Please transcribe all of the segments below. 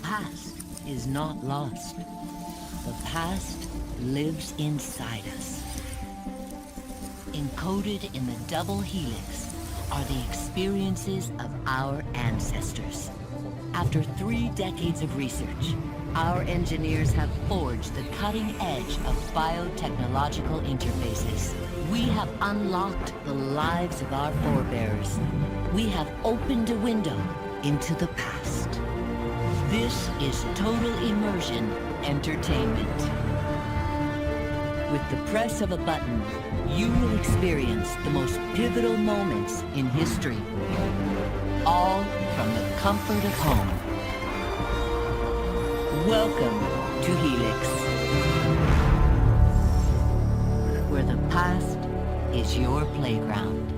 past is not lost. The past lives inside us. Encoded in the double helix are the experiences of our ancestors. After 3 decades of research, our engineers have forged the cutting edge of biotechnological interfaces. We have unlocked the lives of our forebears. We have opened a window into the past. This is total immersion entertainment. With the press of a button, you will experience the most pivotal moments in history. All from the comfort of home. Welcome to Helix, where the past is your playground.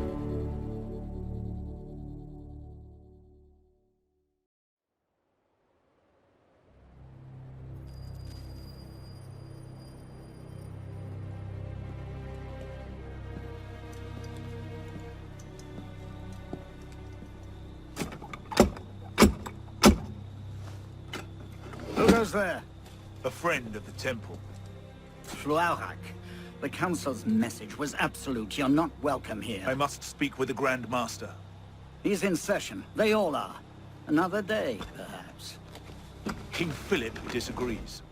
There? A friend of the temple. Floirac. The Council's message was absolute. You're not welcome here. I must speak with the Grand Master. He's in session. They all are. Another day, perhaps. King Philip disagrees.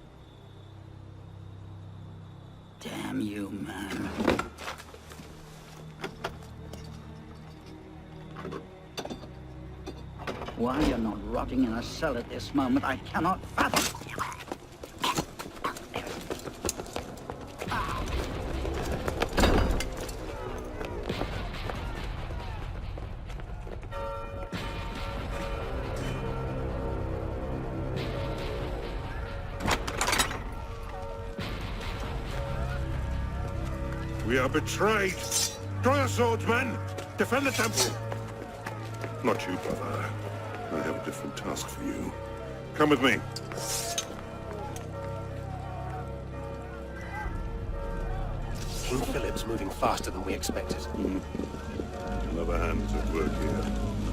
Damn you, man. Why you're not rotting in a cell at this moment, I cannot fathom. We are betrayed. Draw your swords, men. Defend the temple. Not you, brother. I have a different task for you. Come with me. King Philip's moving faster than we expected. Another hand's at work here.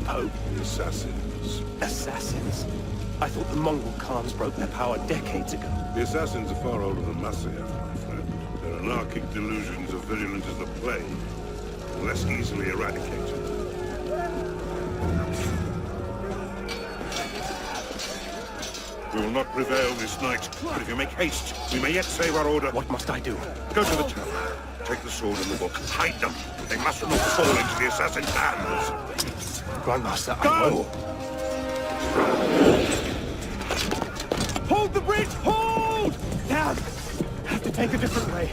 Pope? The assassins. Assassins? I thought the Mongol Khans broke their power decades ago. The assassins are far older than Massiev, my friend. Their anarchic delusions are virulent as the plague, and less easily eradicated. We will not prevail this night, but if you make haste, we may yet save our order. What must I do? Go to the tower. Take the sword and the book. Hide them. They must not fall into the assassin's hands. Grandmaster, Go! I will. Hold the bridge! Hold! Dad! Have to take a different way.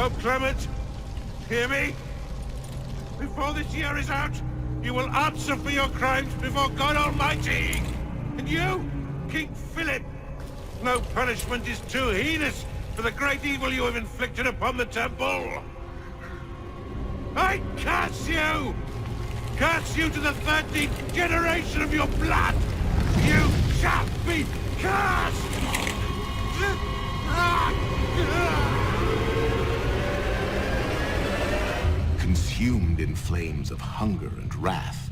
Pope Clement, hear me? Before this year is out, you will answer for your crimes before God Almighty! And you, King Philip, no punishment is too heinous for the great evil you have inflicted upon the temple! I curse you! Curse you to the 13th generation of your blood! You shall be cursed! Consumed in flames of hunger and wrath,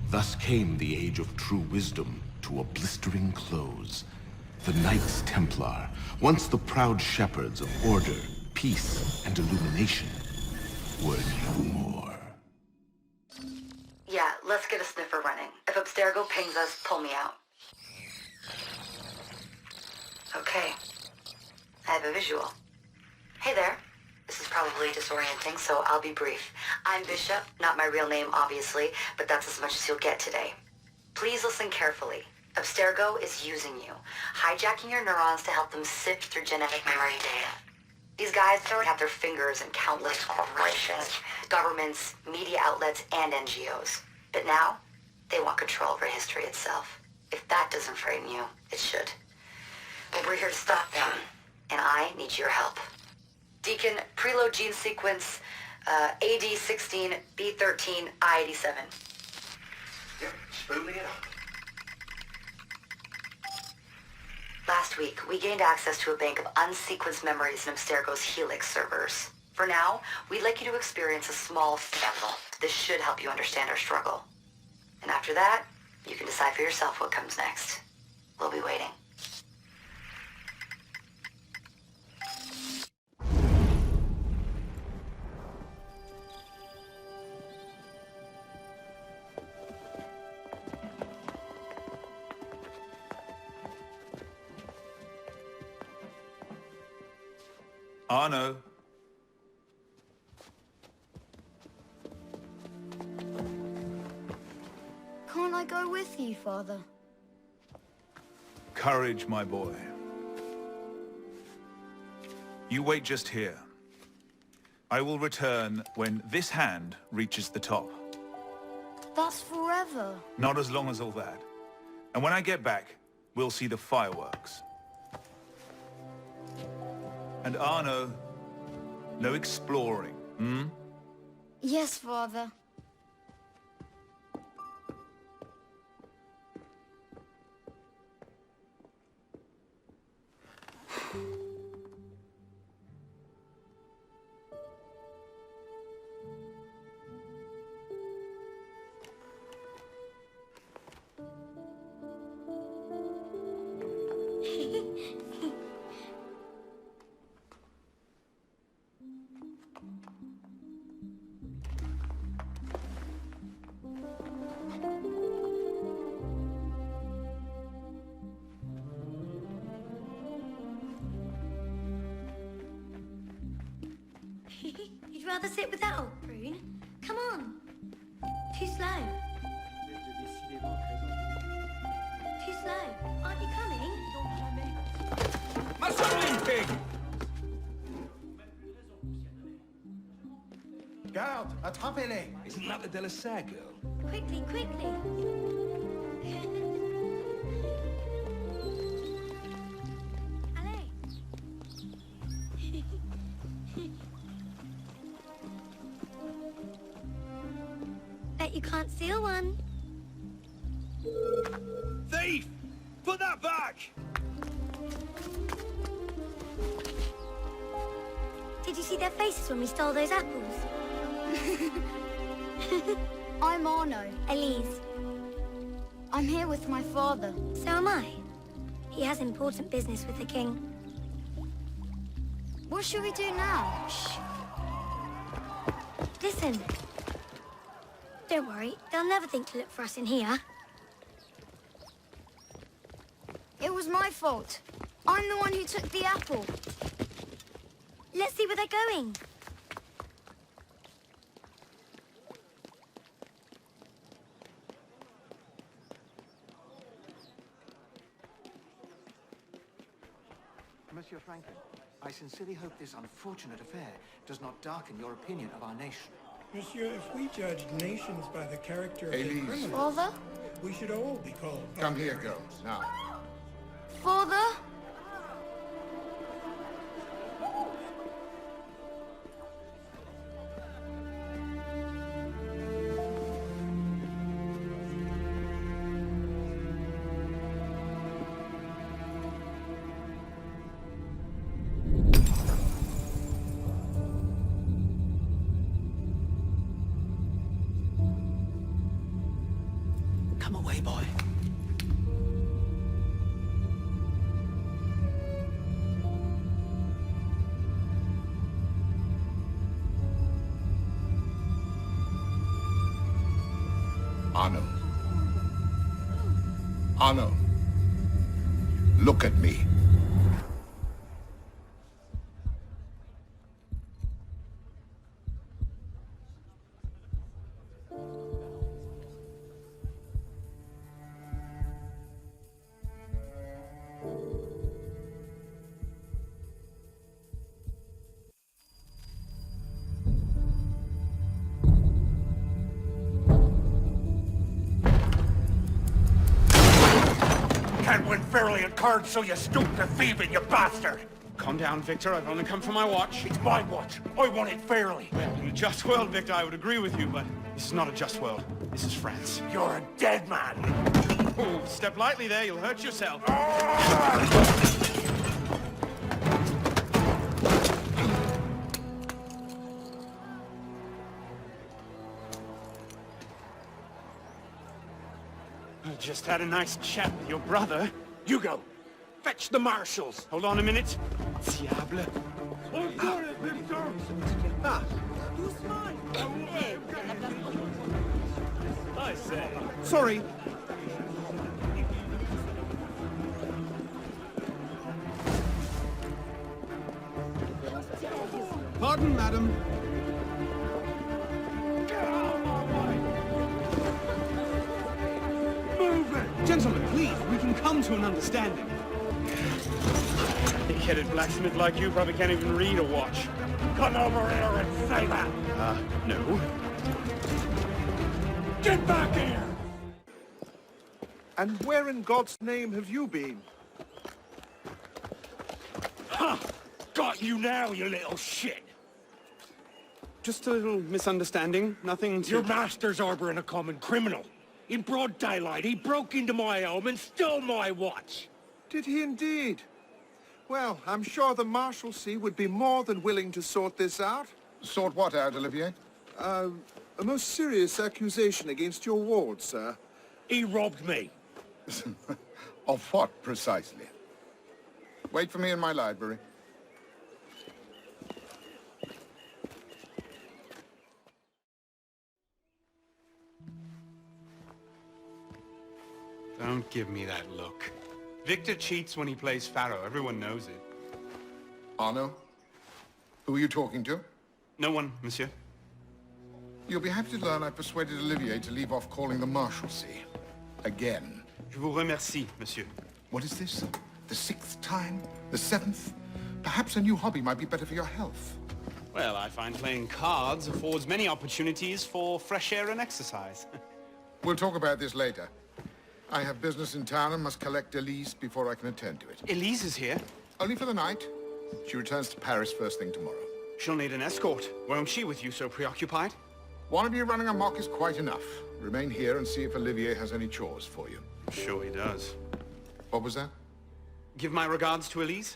thus came the age of true wisdom to a blistering close. The Knights Templar, once the proud shepherds of order, peace, and illumination, were no more. Yeah, let's get a sniffer running. If Abstergo pings us, pull me out. Okay. I have a visual. Hey there. This is probably disorienting, so I'll be brief. I'm Bishop, not my real name, obviously, but that's as much as you'll get today. Please listen carefully. Abstergo is using you, hijacking your neurons to help them sift through genetic memory data. These guys already have their fingers in countless corporations, governments, media outlets, and NGOs. But now, they want control over history itself. If that doesn't frame you, it should. But we're here to stop them, and I need your help. Deacon, preload gene sequence, AD16, B13, I87. Yep, spooling it up. Last week, we gained access to a bank of unsequenced memories in Abstergo's Helix servers. For now, we'd like you to experience a small sample. This should help you understand our struggle. And after that, you can decide for yourself what comes next. We'll be waiting. Arno. Can't I go with you, Father? Courage, my boy. You wait just here. I will return when this hand reaches the top. That's forever. Not as long as all that. And when I get back, we'll see the fireworks. And Arno, no exploring, hmm? Yes, Father. You'd rather sit with that old prune? Come on. Too slow. Too slow. Aren't you coming? Muscle leaping! Garde, attrapez-les! Isn't that the De La Serre girl? Quickly, quickly. Allez. Bet you can't steal one. Thief! Put that back! Did you see their faces when we stole those apples? I'm Arno. Elise. I'm here with my father. So am I. He has important business with the king. What should we do now? Shh. Listen. Don't worry, they'll never think to look for us in here. It was my fault. I'm the one who took the apple. Let's see where they're going. Monsieur Franklin, I sincerely hope this unfortunate affair does not darken your opinion of our nation. Monsieur, if we judged nations by the character of Elise. their criminals, Father? we should all be called. Come here, girls, now. Father? Come away, boy. Arno. Arno. Look at me. Can't win fairly at cards, so you stoop to thieving, you bastard! Calm down, Victor. I've only come for my watch. It's my watch. I want it fairly. Well, in a just world, Victor, I would agree with you, but this is not a just world. This is France. You're a dead man. Oh, step lightly there. You'll hurt yourself. I just had a nice chat with your brother. You go. Fetch the marshals. Hold on a minute. Diable. Ah. I say. Sorry. Pardon, madam. Move it! Gentlemen, please, we can come to an understanding. Big-headed blacksmith like you probably can't even read a watch. Come over here and say that! No. Get back here! And where in God's name have you been? Ha! Got you now, you little shit! Just a little misunderstanding. Nothing to... Your master's harboring a common criminal. In broad daylight, he broke into my home and stole my watch. Did he indeed? Well, I'm sure the Marshalsea would be more than willing to sort this out. Sort what out, Olivier? A most serious accusation against your ward, sir. He robbed me. Of what, precisely? Wait for me in my library. Don't give me that look. Victor cheats when he plays Pharaoh. Everyone knows it. Arno? Who are you talking to? No one, monsieur. You'll be happy to learn I persuaded Olivier to leave off calling the Marshalsea. Again. Je vous remercie, monsieur. What is this? The 6th time? The 7th? Perhaps a new hobby might be better for your health. Well, I find playing cards affords many opportunities for fresh air and exercise. We'll talk about this later. I have business in town and must collect Elise before I can attend to it. Elise is here. Only for the night. She returns to Paris first thing tomorrow. She'll need an escort, won't she, with you so preoccupied? One of you running amok is quite enough. Remain here and see if Olivier has any chores for you. Sure he does. What was that? Give my regards to Elise.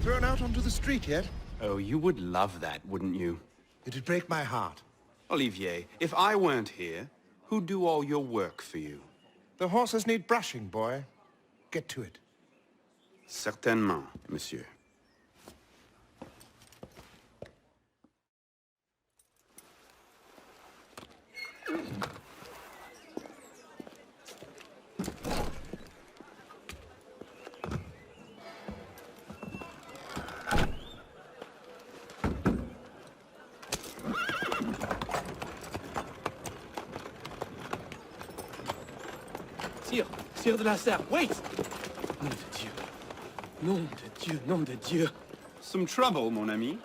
Thrown out onto the street yet? Oh, you would love that, wouldn't you? It'd break my heart. Olivier, if I weren't here, who'd do all your work for you? The horses need brushing, boy. Get to it. Certainement, monsieur. Sire de la Serre, wait! Nom de Dieu. Nom de Dieu, nom de Dieu. Some trouble, mon ami?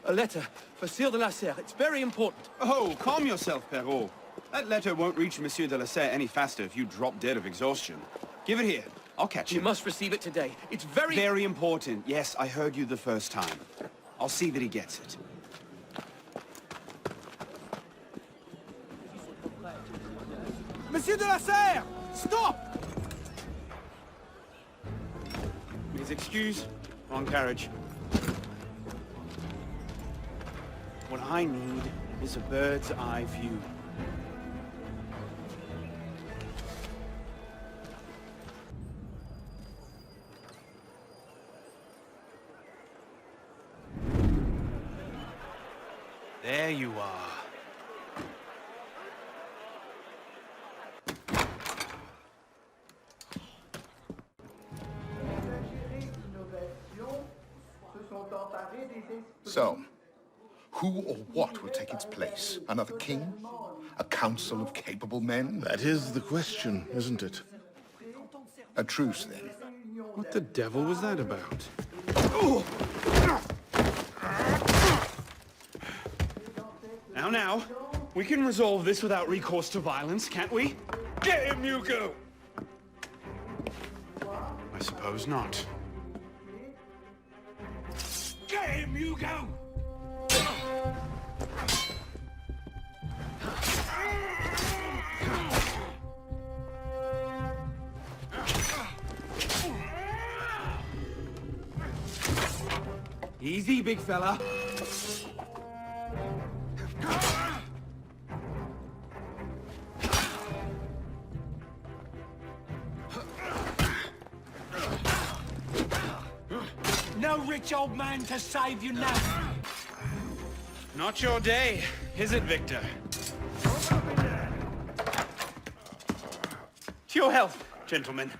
A letter for Sire de la Serre. It's very important. Oh, calm yourself, Perrault. That letter won't reach Monsieur de la Serre any faster if you drop dead of exhaustion. Give it here. I'll catch You him. must receive it today. It's very... Very important. Yes, I heard you the first time. I'll see that he gets it. Monsieur de la Serre! Stop! Please excuse. Wrong carriage. What I need is a bird's eye view. There you are. So, who or what will take its place? Another king? A council of capable men? That is the question, isn't it? A truce, then. What the devil was that about? Now, we can resolve this without recourse to violence, can't we? Get him, Hugo! I suppose not. Get him, Hugo! Easy, big fella. No rich old man to save you now. Not your day, is it, Victor? To your health, gentlemen.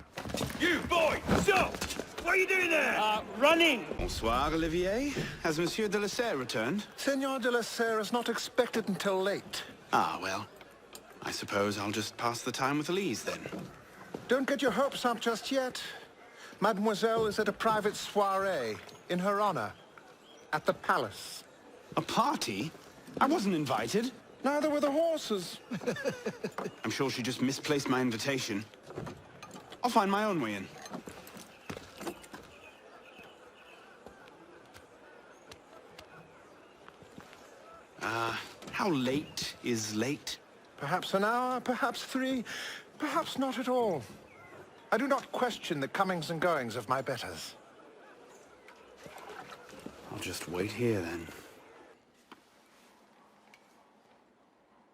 You, boy! Stop! What are you doing there? Running! Bonsoir, Olivier. Has Monsieur de la Serre returned? Senor de la Serre is not expected until late. Ah, well. I suppose I'll just pass the time with Elise, then. Don't get your hopes up just yet. Mademoiselle is at a private soirée in her honor at the palace. A party? I wasn't invited. Neither were the horses. I'm sure she just misplaced my invitation. I'll find my own way in. How late is late? Perhaps an hour, perhaps 3, perhaps not at all. I do not question the comings and goings of my betters. I'll just wait here, then.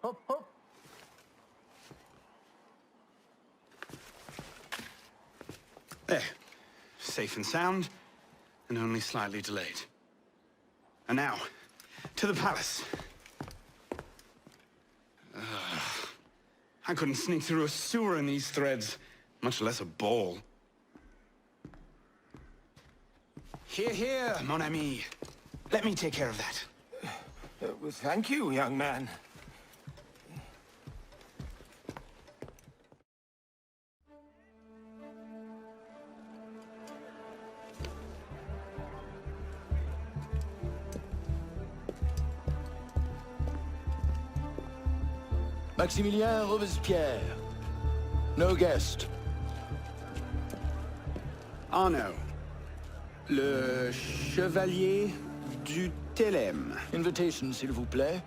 Hop, hop. There. Safe and sound, and only slightly delayed. And now, to the palace. I couldn't sneak through a sewer in these threads, much less a ball. Here, here, mon ami. Let me take care of that. Well, thank you, young man. Maximilien Robespierre. No guest. Arno. Le Chevalier du Télème. Invitation, s'il vous plaît.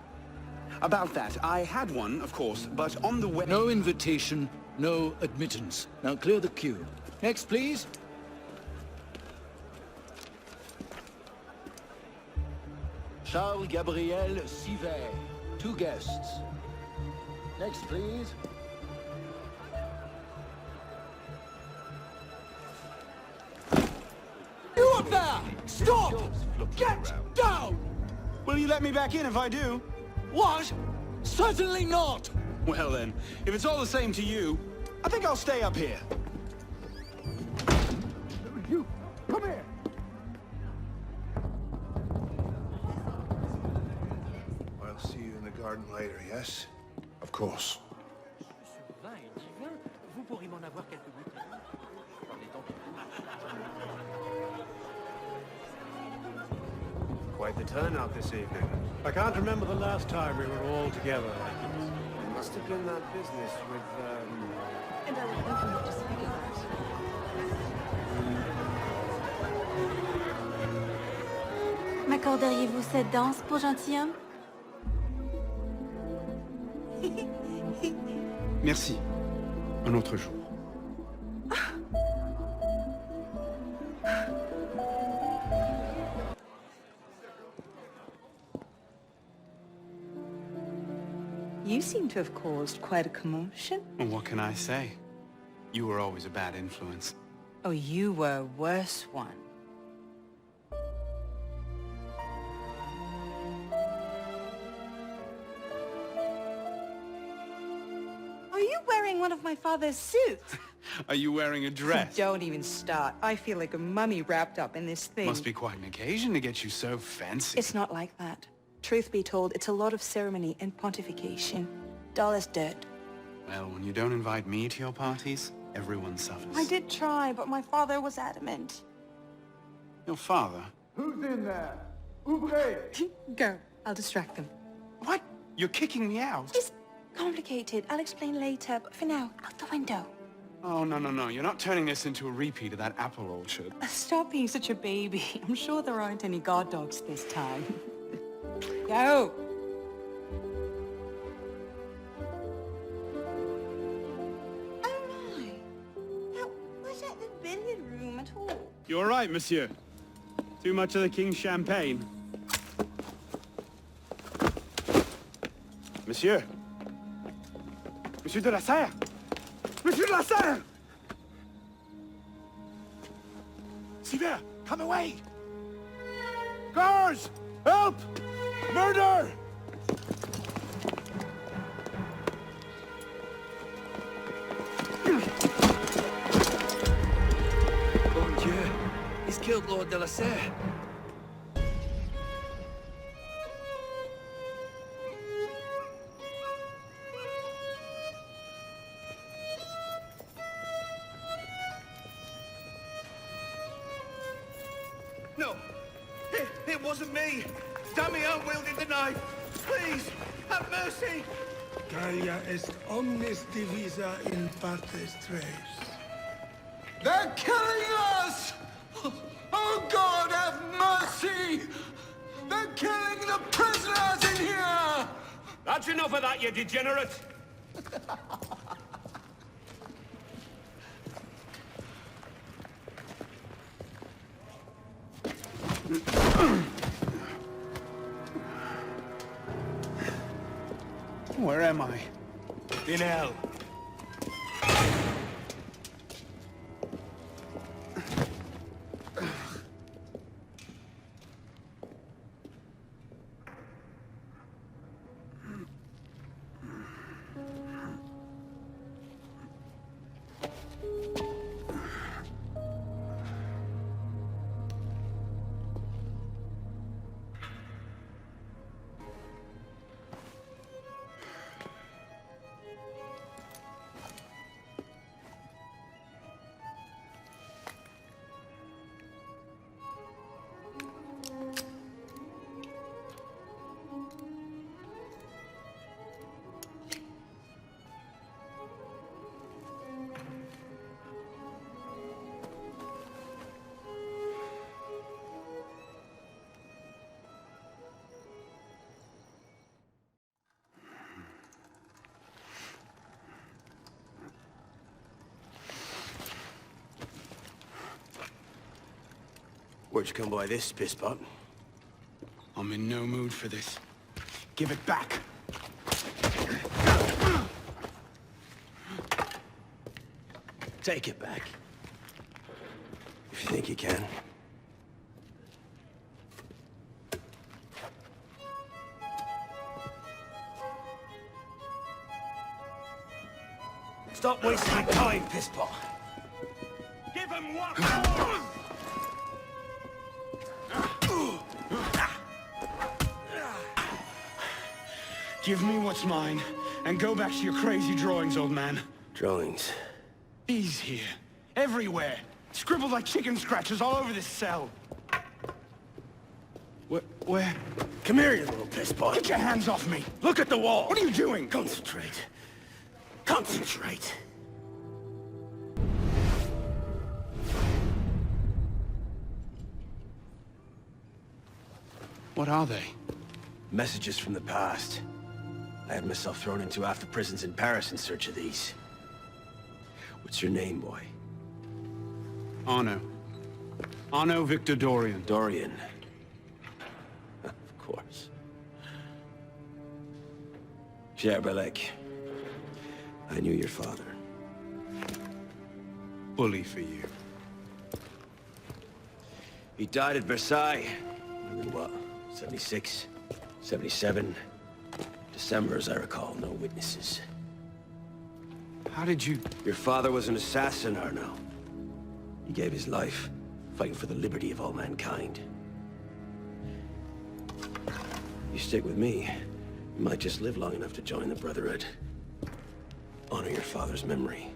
About that, I had one, of course, but on the way... No invitation, no admittance. Now clear the queue. Next, please. Charles Gabriel Sivet. 2 guests. Next, please. You up there! Stop! Get down! Will you let me back in if I do? What? Certainly not! Well then, if it's all the same to you, I think I'll stay up here. You, come here! I'll see you in the garden later, yes? Of course. Ce vin est divin. Vous pourriez m'en avoir quelques bouteilles. Quite the turnout this evening. I can't remember the last time we were all together like this. It must have been that business with, And I would love you to speak of that. M'accorderiez-vous cette danse pour gentilhomme? Merci. Un autre jour. You seem to have caused quite a commotion. Well, what can I say? You were always a bad influence. Oh, you were a worse one. Are you wearing one of my father's suits? Are you wearing a dress? Don't even start. I feel like a mummy wrapped up in this thing. Must be quite an occasion to get you so fancy. It's not like that. Truth be told, it's a lot of ceremony and pontification. Dull as dirt. Well, when you don't invite me to your parties, everyone suffers. I did try, but my father was adamant. Your father? Who's in there? Ouvrez! Go. I'll distract them. What? You're kicking me out? It's complicated. I'll explain later, but for now, out the window. Oh, no. You're not turning this into a repeat of that apple orchard. Stop being such a baby. I'm sure there aren't any guard dogs this time. Go! Oh my! Now, was that the billiard room at all? You all right, monsieur? Too much of the king's champagne? Monsieur? Monsieur de la Serre? Monsieur de la Serre! Sylvain, come away! Guards! Help! Murder! Bon Dieu, he's killed Lord de la Serre. No! It wasn't me! Damian wielded the knife! Please, have mercy! Gallia est omnis divisa in partes tres. They're killing us! Oh God, have mercy! They're killing the prisoners in here! That's enough of that, you degenerate! Where am I? In hell. Where'd you come by this, piss pot? I'm in no mood for this. Give it back! Take it back. If you think you can. Stop wasting your time, piss pot. Give him one more! Give me what's mine, and go back to your crazy drawings, old man. Drawings? These here. Everywhere. Scribbled like chicken scratches all over this cell. Where? Come here, you little pisspot. Get your hands off me! Look at the wall! What are you doing? Concentrate. Concentrate. What are they? Messages from the past. I had myself thrown into half the prisons in Paris in search of these. What's your name, boy? Arno. Arno Victor Dorian. Dorian. Of course. Pierre Belec. I knew your father. Bully for you. He died at Versailles. In what? 76? 77? December, as I recall. No witnesses. How did you... Your father was an assassin, Arno. He gave his life, fighting for the liberty of all mankind. You stick with me, you might just live long enough to join the Brotherhood. Honor your father's memory.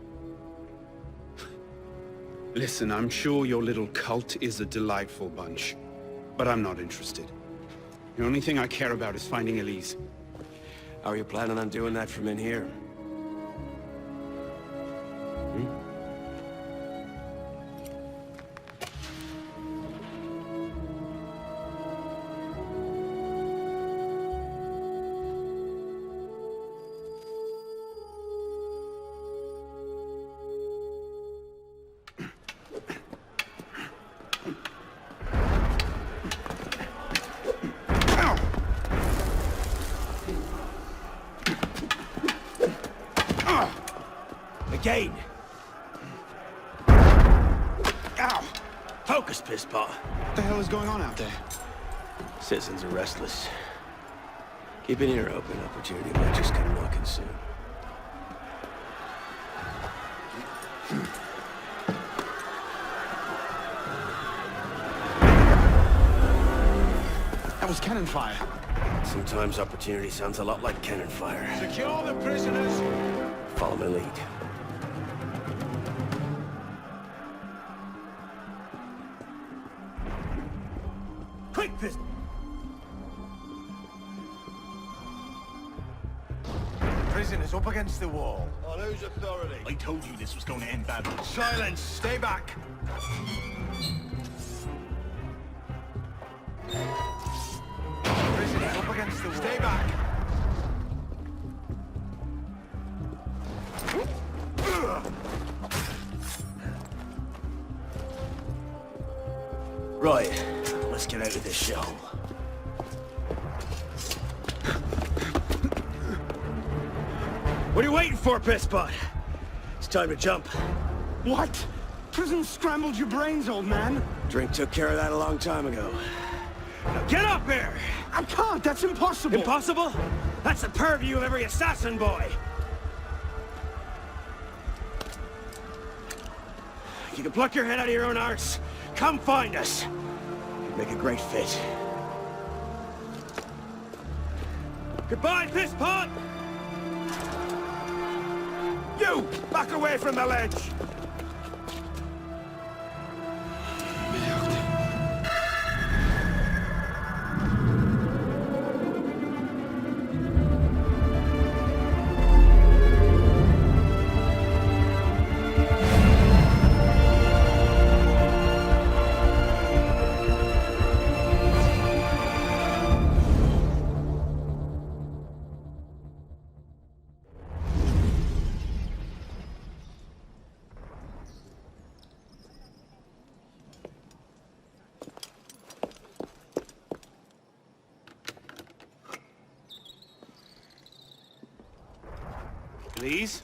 Listen, I'm sure your little cult is a delightful bunch, but I'm not interested. The only thing I care about is finding Elise. How are you planning on doing that from in here? Again! Ow! Focus, pisspot! What the hell is going on out there? Citizens are restless. Keep an ear open. Opportunity might just come knocking soon. That was cannon fire. Sometimes opportunity sounds a lot like cannon fire. Secure the prisoners! Follow my lead. Quick, fist! Prisoners up against the wall. On whose authority? I told you this was going to end badly. Silence! Stay back! Prisoners up against the wall. Stay back! Right, let's get out of this shell. What are you waiting for, pisspot? It's time to jump. What? Prison scrambled your brains, old man. Drink took care of that a long time ago. Now get up here! I can't, that's impossible. Impossible? That's the purview of every assassin boy. You can pluck your head out of your own arse. Come find us. You'd make a great fit. Goodbye, pisspot! You! Back away from the ledge! Elise?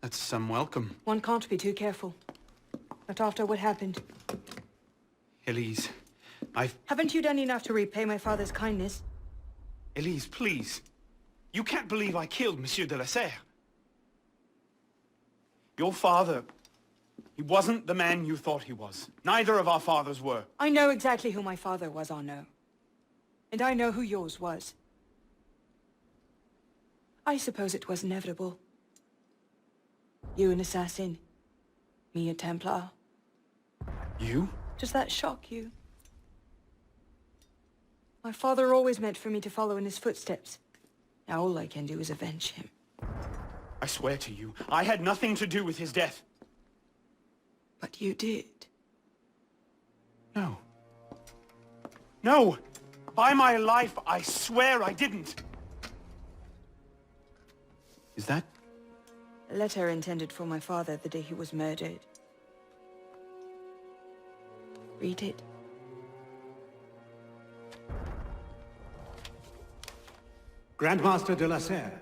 That's some welcome. One can't be too careful. Not after what happened. Elise, Haven't you done enough to repay my father's kindness? Elise, please. You can't believe I killed Monsieur de la Serre. Your father, he wasn't the man you thought he was. Neither of our fathers were. I know exactly who my father was, Arno. And I know who yours was. I suppose it was inevitable. You an assassin, me a Templar. You? Does that shock you? My father always meant for me to follow in his footsteps. Now all I can do is avenge him. I swear to you, I had nothing to do with his death. But you did. No. No! By my life, I swear I didn't! Is that... A letter intended for my father the day he was murdered. Read it. Grandmaster de la Serre,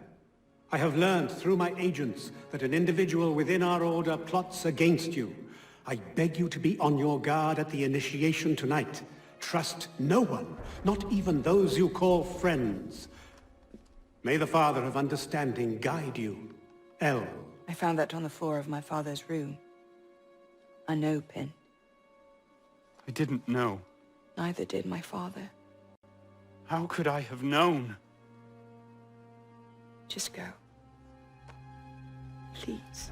I have learned through my agents that an individual within our order plots against you. I beg you to be on your guard at the initiation tonight. Trust no one, not even those you call friends. May the Father of Understanding guide you. L. I found that on the floor of my father's room. Unopened. I didn't know. Neither did my father. How could I have known? Just go. Please.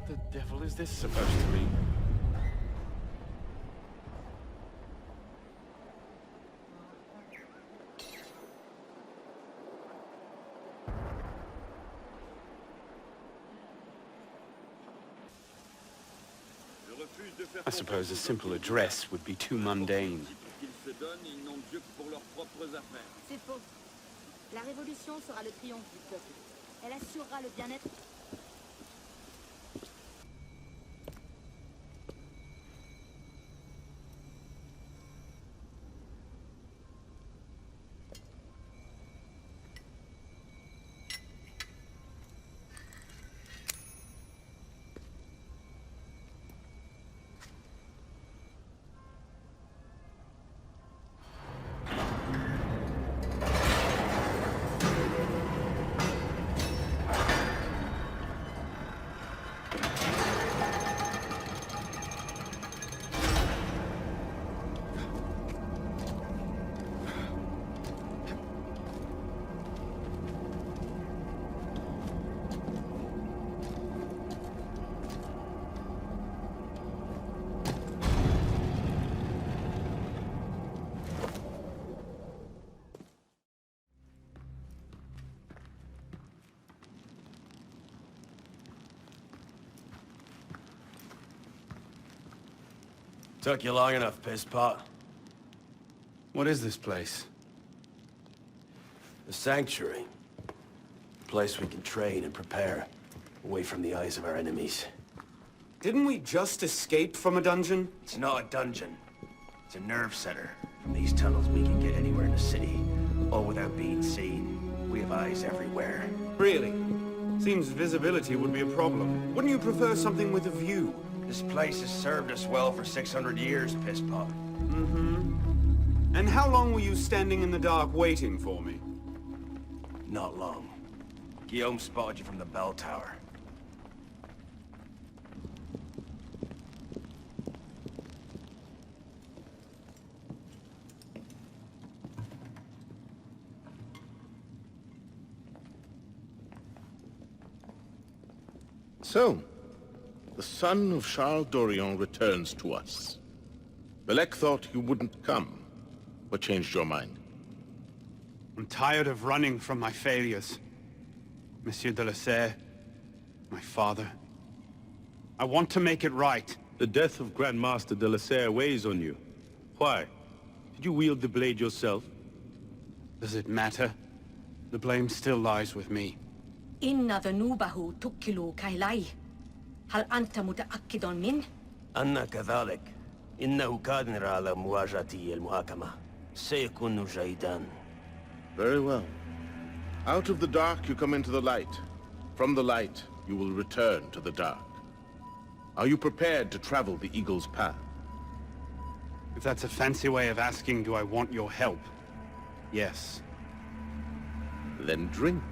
The devil is this supposed to be? I suppose a simple address would be too mundane. C'est faux. La révolution sera le triomphe du peuple. Elle assurera le bien-être. Took you long enough, pisspot. What is this place? The sanctuary. A place we can train and prepare, away from the eyes of our enemies. Didn't we just escape from a dungeon? It's not a dungeon. It's a nerve center. From these tunnels we can get anywhere in the city, all without being seen. We have eyes everywhere. Really? Seems visibility would be a problem. Wouldn't you prefer something with a view? This place has served us well for 600 years, pisspot. Mm-hmm. And how long were you standing in the dark waiting for me? Not long. Guillaume spotted you from the bell tower. So, the son of Charles Dorian returns to us. Belek thought you wouldn't come. What changed your mind? I'm tired of running from my failures. Monsieur de la Serre, my father. I want to make it right. The death of Grandmaster de la Serre weighs on you. Why? Did you wield the blade yourself? Does it matter? The blame still lies with me. إن ذنوبه تكل كهلاي. هل أنت متأكد منه؟ أنا كذلك. إنه قادر على مواجهة المحاكمة. سيكون جيدا. Very well. Out of the dark you come into the light. From the light you will return to the dark. Are you prepared to travel the Eagle's path? If that's a fancy way of asking, do I want your help? Yes. Then drink.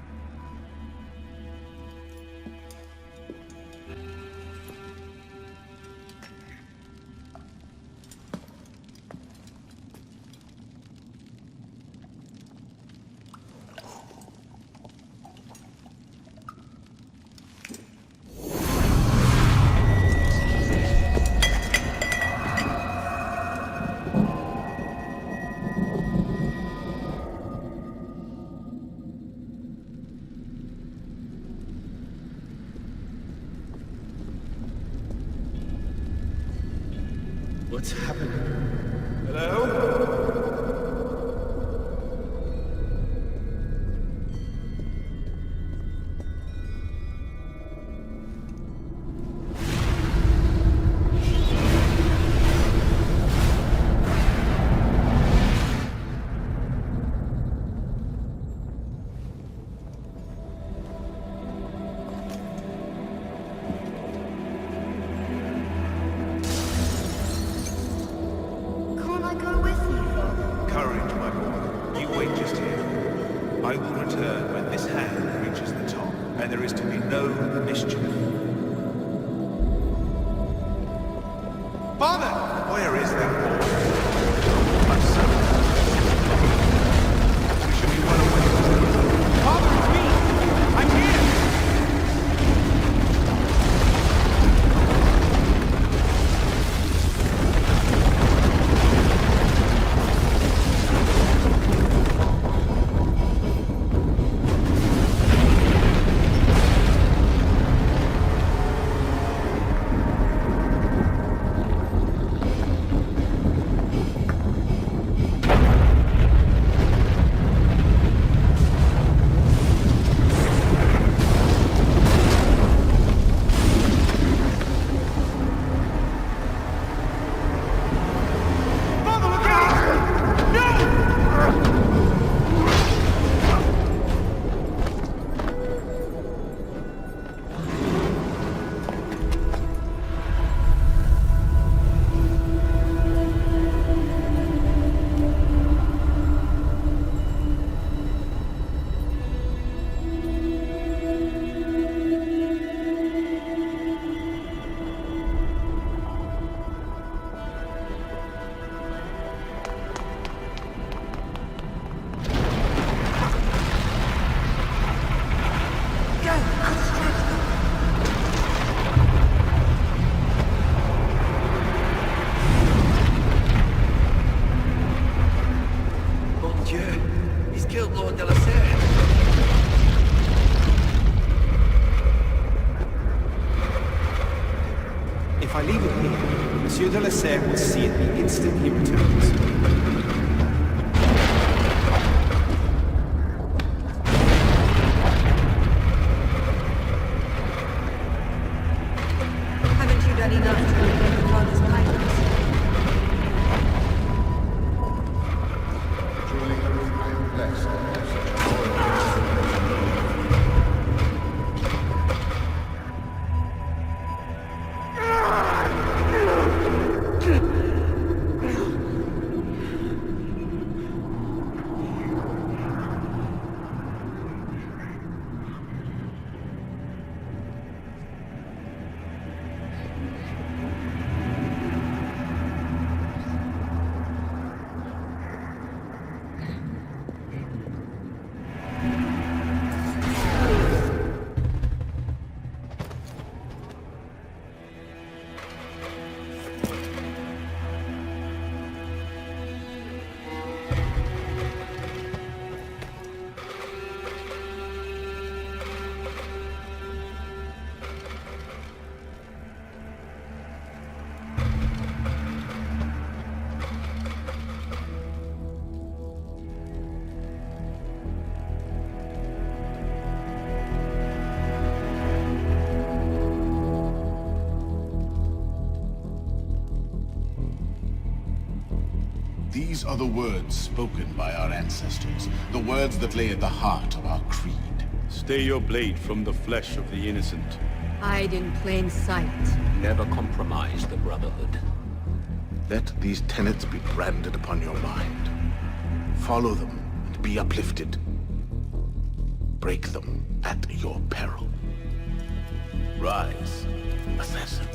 What's happening? Hello? If I leave it here, Monsieur de la Serre will see it the instant he returns. Haven't you done enough to repay your father's kindness? Truly, I am blessed to have such a These are the words spoken by our ancestors, the words that lay at the heart of our creed. Stay your blade from the flesh of the innocent. Hide in plain sight. Never compromise the Brotherhood. Let these tenets be branded upon your mind. Follow them and be uplifted. Break them at your peril. Rise, assassin.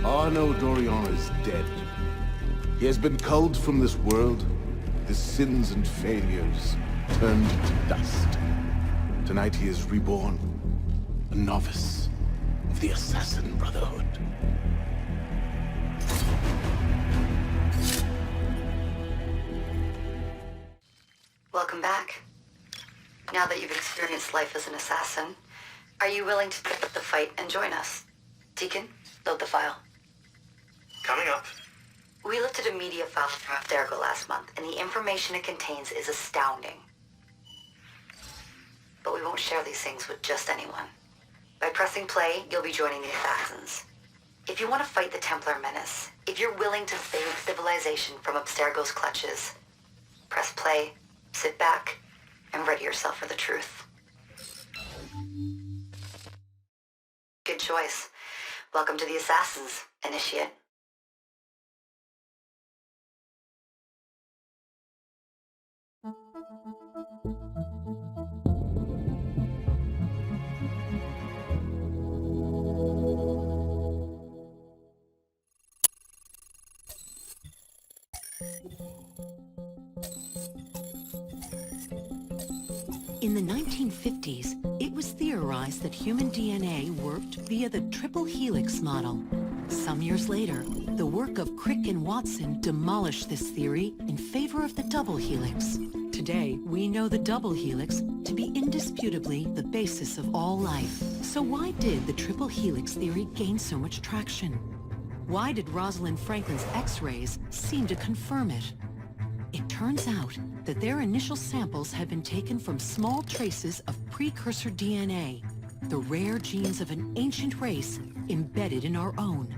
Arno Dorian is dead. He has been culled from this world, his sins and failures turned to dust. Tonight he is reborn, a novice of the Assassin Brotherhood. Welcome back. Now that you've experienced life as an assassin, are you willing to pick up the fight and join us? Deacon, load the file. Coming up. We lifted a media file from Abstergo last month, and the information it contains is astounding. But we won't share these things with just anyone. By pressing play, you'll be joining the assassins. If you want to fight the Templar menace, if you're willing to save civilization from Abstergo's clutches, press play, sit back, and ready yourself for the truth. Good choice. Welcome to the Assassins, Initiate. In the 1950s, it was theorized that human DNA worked via the triple helix model. Some years later, the work of Crick and Watson demolished this theory in favor of the double helix. Today, we know the double helix to be indisputably the basis of all life. So why did the triple helix theory gain so much traction? Why did Rosalind Franklin's X-rays seem to confirm it? It turns out that their initial samples had been taken from small traces of precursor DNA, the rare genes of an ancient race embedded in our own.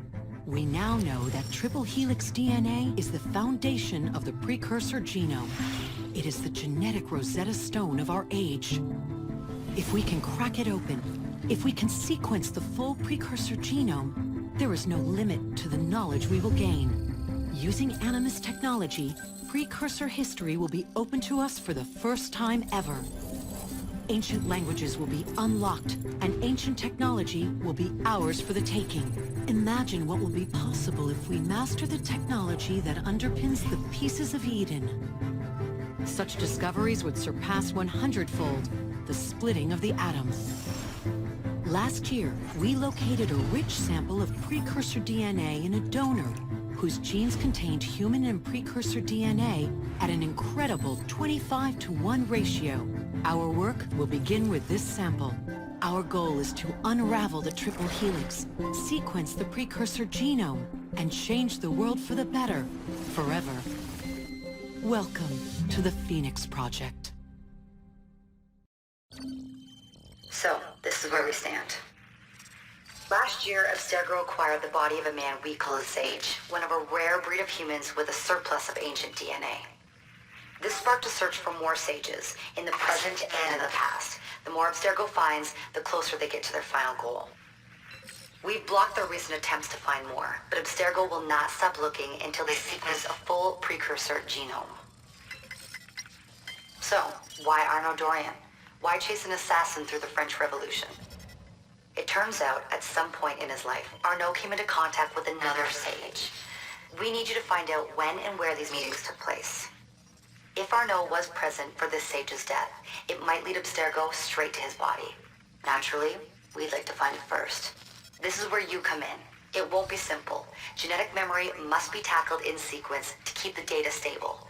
We now know that triple helix DNA is the foundation of the precursor genome. It is the genetic Rosetta Stone of our age. If we can crack it open, if we can sequence the full precursor genome, there is no limit to the knowledge we will gain. Using Animus technology, precursor history will be open to us for the first time ever. Ancient languages will be unlocked, and ancient technology will be ours for the taking. Imagine what will be possible if we master the technology that underpins the pieces of Eden. Such discoveries would surpass 100-fold the splitting of the atom. Last year, we located a rich sample of precursor DNA in a donor whose genes contained human and precursor DNA at an incredible 25-to-1 ratio. Our work will begin with this sample. Our goal is to unravel the triple helix, sequence the precursor genome, and change the world for the better, forever. Welcome to the Phoenix Project. So, this is where we stand. Last year, Abstergo acquired the body of a man we call a sage, one of a rare breed of humans with a surplus of ancient DNA. This sparked a search for more sages, in the present and in the past. The more Abstergo finds, the closer they get to their final goal. We've blocked their recent attempts to find more, but Abstergo will not stop looking until they sequence a full precursor genome. So, why Arno Dorian? Why chase an assassin through the French Revolution? It turns out, at some point in his life, Arno came into contact with another sage. We need you to find out when and where these meetings took place. If Arno was present for this sage's death, it might lead Abstergo straight to his body. Naturally, we'd like to find it first. This is where you come in. It won't be simple. Genetic memory must be tackled in sequence to keep the data stable.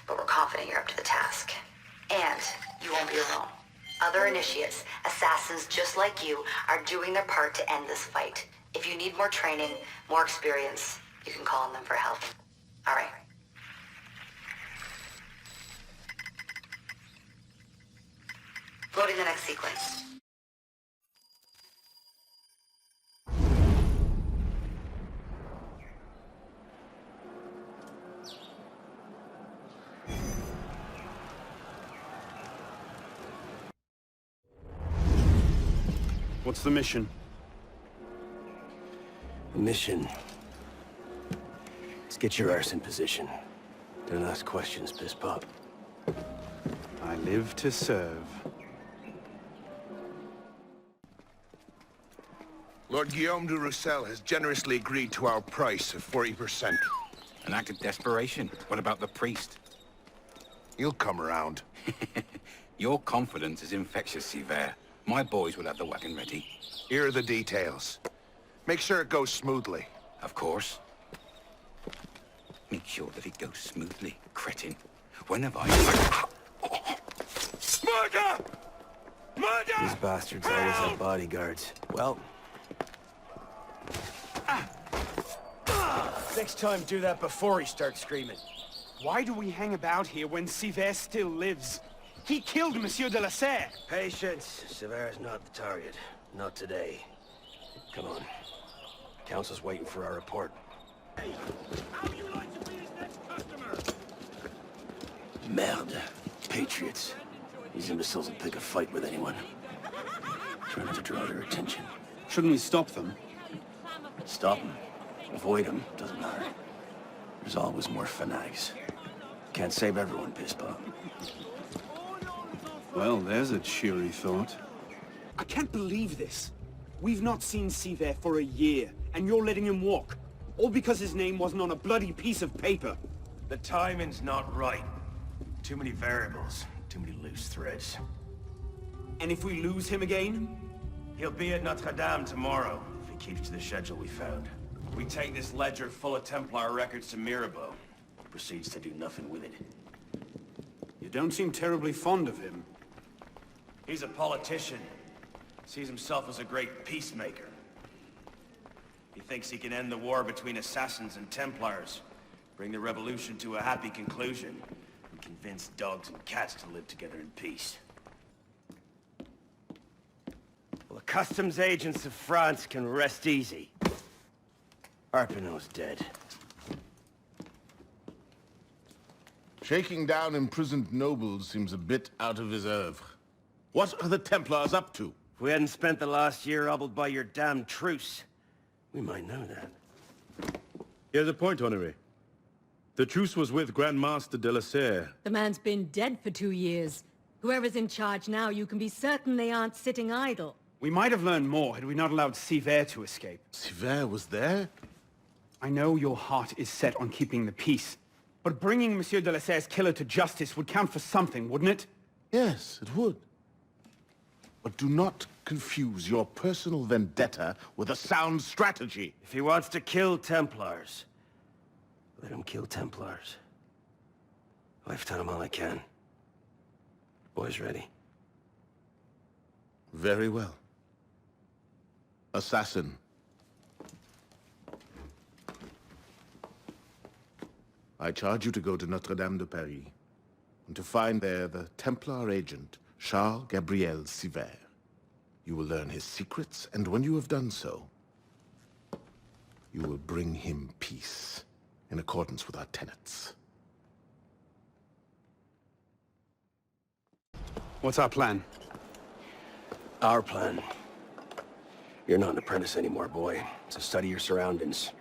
But we're confident you're up to the task. And you won't be alone. Other initiates, assassins just like you, are doing their part to end this fight. If you need more training, more experience, you can call on them for help. All right. Loading the next sequence. What's the mission? The mission. Let's get your arse in position. Don't ask questions, piss pop. I live to serve. Lord Guillaume de Roussel has generously agreed to our price of 40%. An act of desperation. What about the priest? He'll come around. Your confidence is infectious, Serre. My boys will have the wagon ready. Here are the details. Make sure it goes smoothly. Of course. Make sure that it goes smoothly, cretin. When have I... Murder! Murder! These bastards always have bodyguards. Well... Next time, do that before he starts screaming. Why do we hang about here when Serre still lives? He killed Monsieur de la Serre. Patience. Serre is not the target. Not today. Come on. Council's waiting for our report. Hey, how do you like to be his next customer? Merde. Patriots. These imbeciles will pick a fight with anyone. Try not to draw their attention. Shouldn't we stop them? Stop them. Avoid them. Doesn't matter. There's always more fanatics. Can't save everyone, piss pop. Well, there's a cheery thought. I can't believe this. We've not seen Serre for a year, and you're letting him walk. All because his name wasn't on a bloody piece of paper. The timing's not right. Too many variables. Too many loose threads. And if we lose him again? He'll be at Notre Dame tomorrow, if he keeps to the schedule we found. We take this ledger full of Templar records to Mirabeau. He proceeds to do nothing with it. You don't seem terribly fond of him. He's a politician. Sees himself as a great peacemaker. He thinks he can end the war between assassins and Templars, bring the revolution to a happy conclusion, and convince dogs and cats to live together in peace. Well, the customs agents of France can rest easy. Arpinot's dead. Shaking down imprisoned nobles seems a bit out of his oeuvre. What are the Templars up to? If we hadn't spent the last year hobbled by your damn truce, we might know that. Here's a point, Honoré. The truce was with Grand Master de la Serre. The man's been dead for 2 years. Whoever's in charge now, you can be certain they aren't sitting idle. We might have learned more had we not allowed Serre to escape. Serre was there? I know your heart is set on keeping the peace, but bringing Monsieur de la Serre's killer to justice would count for something, wouldn't it? Yes, it would. But do not confuse your personal vendetta with a sound strategy. If he wants to kill Templars, let him kill Templars. I've done him all I can. Boys ready? Very well. Assassin. I charge you to go to Notre Dame de Paris, and to find there the Templar agent, Charles Gabriel Serre. You will learn his secrets, and when you have done so, you will bring him peace, in accordance with our tenets. What's our plan? Our plan. You're not an apprentice anymore, boy. So study your surroundings.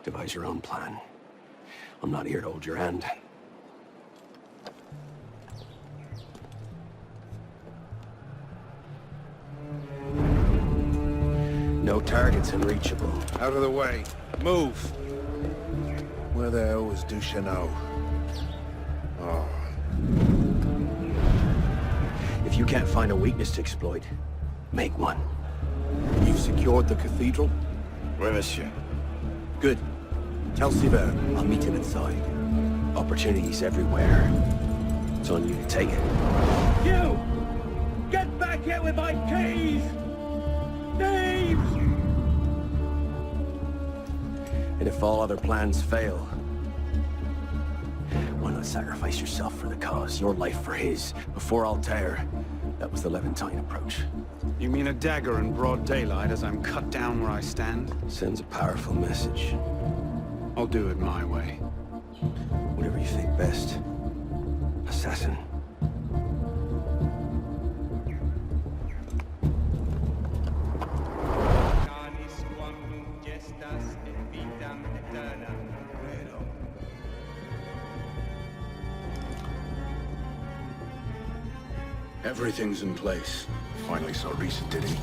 Devise your own plan. I'm not here to hold your hand. No targets unreachable. Out of the way. Move. Where the hell was Duchesneau? Oh. If you can't find a weakness to exploit, make one. You've secured the cathedral? Oui, monsieur. Good. Tell Serre. I'll meet him inside. Opportunities everywhere. It's on you to take it. You! Get back here with my keys! Thieves! And if all other plans fail, why not sacrifice yourself for the cause, your life for his? Before Altair, that was the Levantine approach. You mean a dagger in broad daylight as I'm cut down where I stand? Sends a powerful message. I'll do it my way. Whatever you think best, assassin. Everything's in place. Finally saw Reese, did he?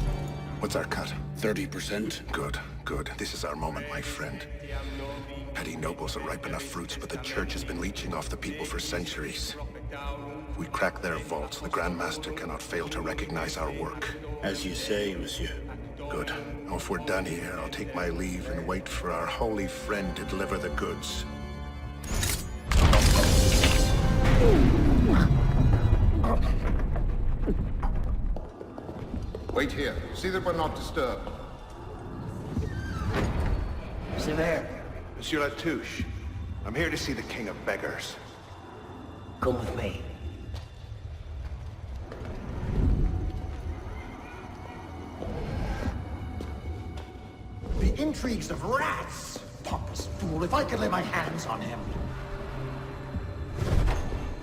What's our cut? 30%. Good, good. This is our moment, my friend. Petty nobles are ripe enough fruits, but the church has been leeching off the people for centuries. If we crack their vaults, the Grand Master cannot fail to recognize our work. As you say, monsieur. Good. Now, if we're done here, I'll take my leave and wait for our holy friend to deliver the goods. Wait here. See that we're not disturbed. Serre. Monsieur Latouche. I'm here to see the King of Beggars. Come with me. The intrigues of rats! Pompous fool, if I could lay my hands on him.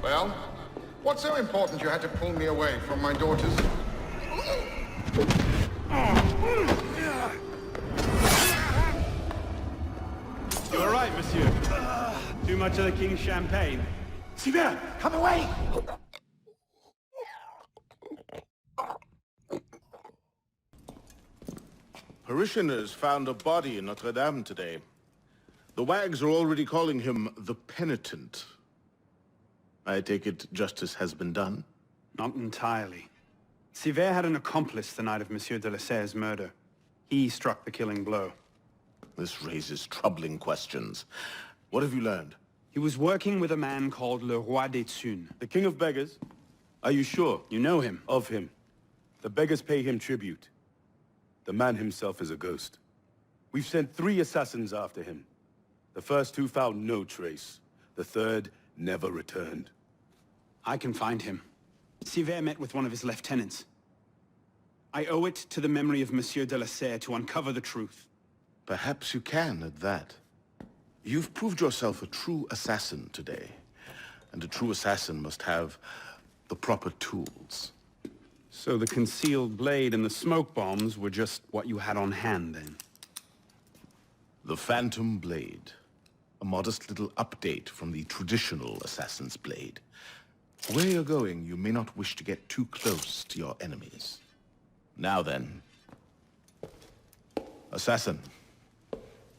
Well, what's so important you had to pull me away from my daughters? You are right, monsieur. Too much of the king's champagne. Serre, come away! Parishioners found a body in Notre Dame today. The wags are already calling him the Penitent. I take it justice has been done? Not entirely. Serre had an accomplice the night of Monsieur de la Serre's murder. He struck the killing blow. This raises troubling questions. What have you learned? He was working with a man called Le Roi des Thunes. The King of Beggars? Are you sure? You know him? Of him. The beggars pay him tribute. The man himself is a ghost. We've sent 3 assassins after him. The first 2 found no trace. The third never returned. I can find him. Serre met with one of his lieutenants. I owe it to the memory of Monsieur de la Serre to uncover the truth. Perhaps you can at that. You've proved yourself a true assassin today. And a true assassin must have the proper tools. So the concealed blade and the smoke bombs were just what you had on hand, then? The Phantom Blade. A modest little update from the traditional assassin's blade. Where you're going, you may not wish to get too close to your enemies. Now then. Assassin,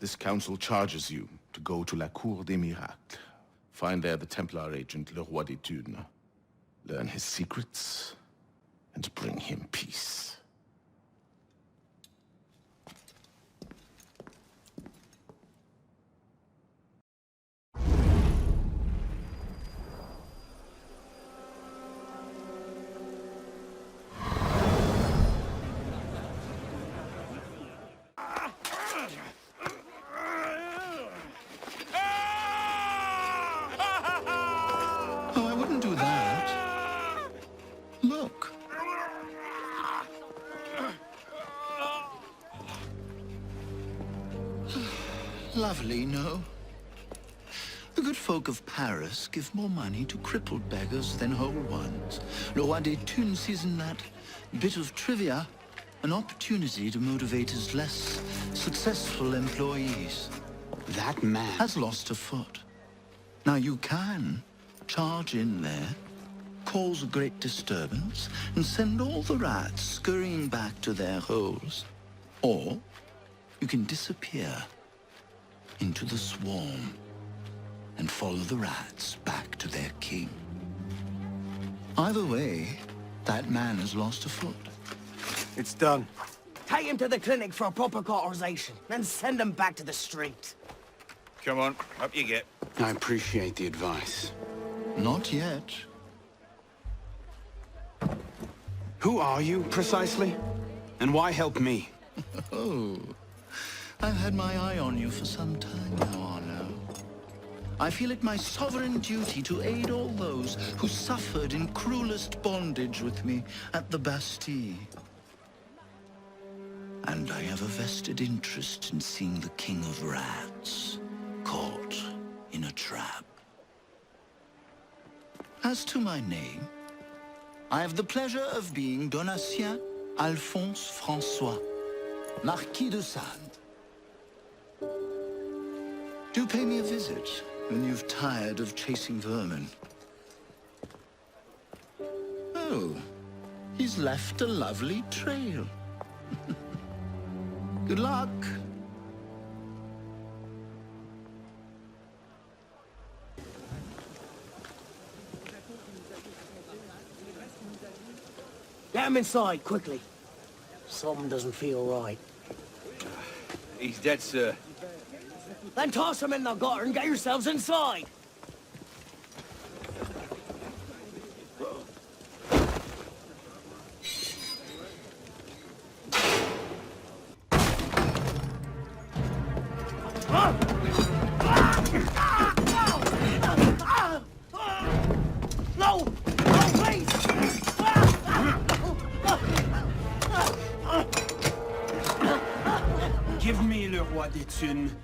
this council charges you to go to La Cour des Miracles. Find there the Templar agent, Le Roi des Thunes. Learn his secrets, and bring him peace. Oh, I wouldn't do that. Look. Lovely, no? The good folk of Paris give more money to crippled beggars than whole ones. Le Roi des Thunes sees in that bit of trivia an opportunity to motivate his less successful employees. That man has lost a foot. Now you can charge in there, cause a great disturbance, and send all the rats scurrying back to their holes. Or you can disappear into the swarm and follow the rats back to their king. Either way, that man has lost a foot. It's done. Take him to the clinic for a proper cauterization, then send him back to the street. Come on, up you get. I appreciate the advice. Not yet. Who are you, precisely? And why help me? Oh, I've had my eye on you for some time now, Arno. I feel it my sovereign duty to aid all those who suffered in cruelest bondage with me at the Bastille. And I have a vested interest in seeing the King of Rats caught in a trap. As to my name, I have the pleasure of being Donatien Alphonse François, Marquis de Sade. Do pay me a visit when you've tired of chasing vermin. Oh, He's left a lovely trail. Good luck. Get him inside, quickly. Something doesn't feel right. He's dead, sir. Then toss him in the gutter and get yourselves inside.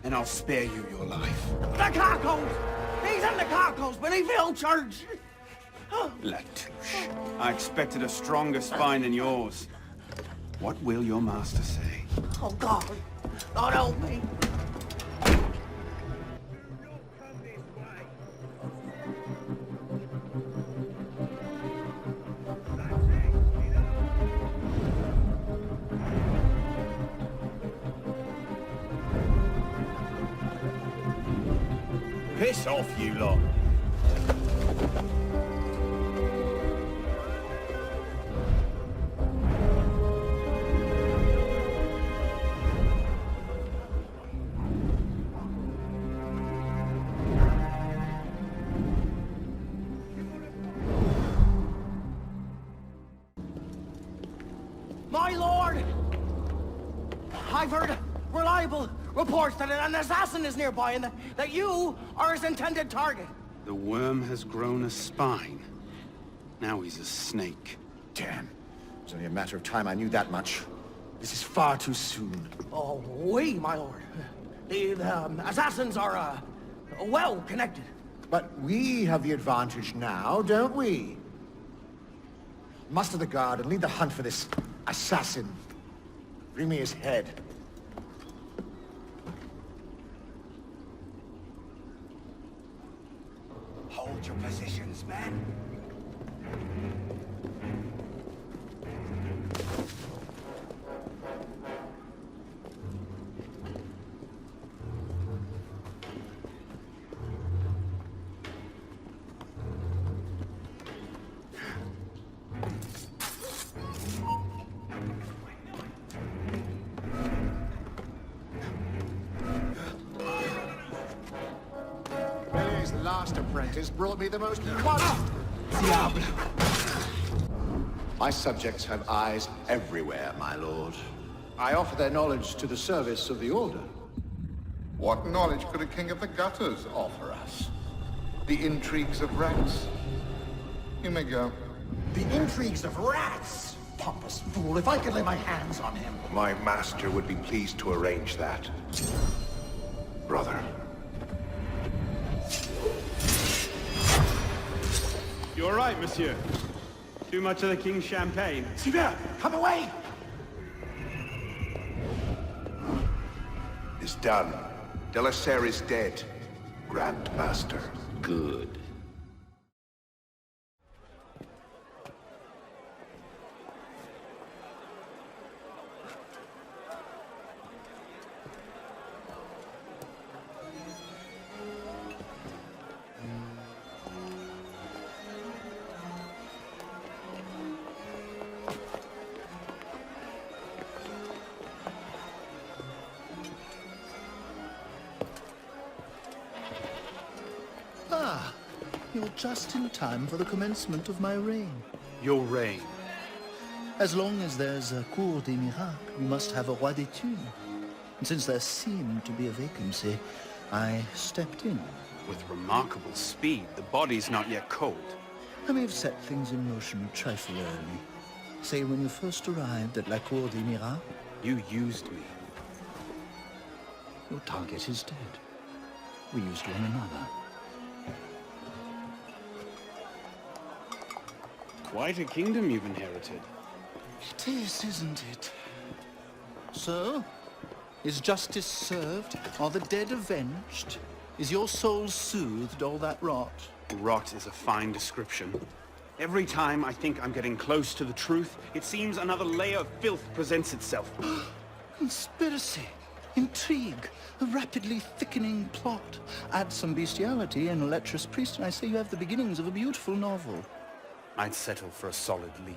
And I'll spare you your life. The carcos! He's in the carcos, but he feel charged! Latouche, I expected a stronger spine than yours. What will your master say? Oh, God. God help me. Piss off, you lot. My lord! I've heard reliable reports that an assassin is nearby and that you are his intended target. The worm has grown a spine. Now he's a snake. Damn. It's only a matter of time I knew that much. This is far too soon. Oh, oui, my lord. The assassins are, well connected. But we have the advantage now, don't we? Muster the guard and lead the hunt for this assassin. Bring me his head. Hold your positions, men. Last apprentice brought me the most Diable! My subjects have eyes everywhere, my lord. I offer their knowledge to the service of the Order. What knowledge could a king of the gutters offer us? The intrigues of rats? You may go. The intrigues of rats! Pompous fool, if I could lay my hands on him. My master would be pleased to arrange that. Brother. You all right, monsieur? Too much of the king's champagne? Serre, come away! It's done. De la Serre is dead. Grand Master. Good. Ah, you're just in time for the commencement of my reign. Your reign? As long as there's a cour des miracles, we must have a roi d'étude. And since there seemed to be a vacancy, I stepped in. With remarkable speed, the body's not yet cold. I may have set things in motion a trifle early. Say, when you first arrived at la cour des miracles... You used me. Your target is dead. We used one another. Quite a kingdom you've inherited. It is, isn't it? So, is justice served? Are the dead avenged? Is your soul soothed, all that rot? Rot is a fine description. Every time I think I'm getting close to the truth, it seems another layer of filth presents itself. Conspiracy, intrigue, a rapidly thickening plot. Add some bestiality and a lecherous priest, and I say you have the beginnings of a beautiful novel. I'd settle for a solid lead.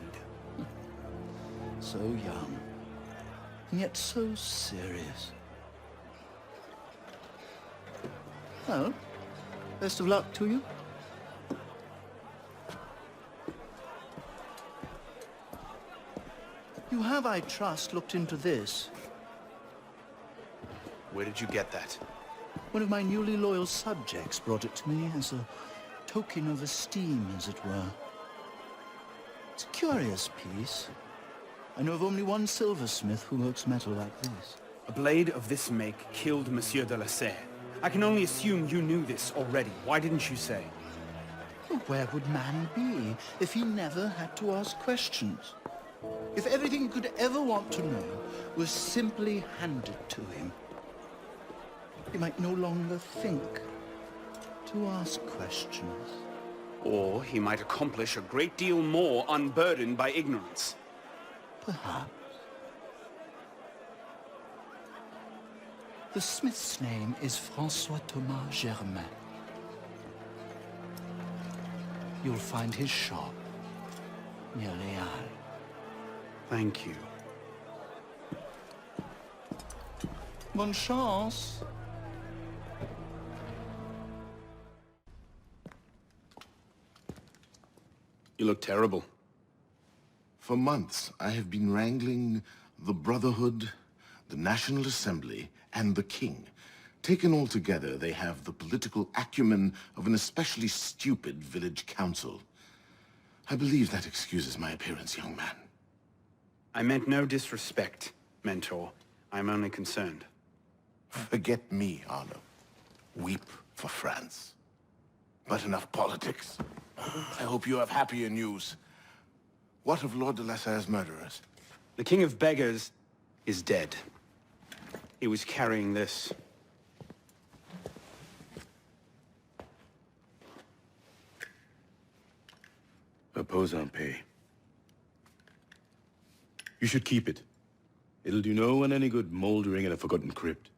So young, and yet so serious. Well, best of luck to you. You have, I trust, looked into this. Where did you get that? One of my newly loyal subjects brought it to me as a token of esteem, as it were. It's a curious piece. I know of only one silversmith who works metal like this. A blade of this make killed Monsieur de la Serre. I can only assume you knew this already. Why didn't you say? Well, where would man be if he never had to ask questions? If everything he could ever want to know was simply handed to him, he might no longer think to ask questions. Or he might accomplish a great deal more unburdened by ignorance. Perhaps. The smith's name is François Thomas Germain. You'll find his shop near Les Halles. Thank you. Bonne chance. You look terrible. For months, I have been wrangling the Brotherhood, the National Assembly, and the King. Taken all together, they have the political acumen of an especially stupid village council. I believe that excuses my appearance, young man. I meant no disrespect, Mentor. I'm only concerned. Forget me, Arno. Weep for France. But enough politics. I hope you have happier news. What of Lord de la Serre's murderers? The King of Beggars is dead. He was carrying this. Repose en paix. You should keep it. It'll do no one any good moldering in a forgotten crypt.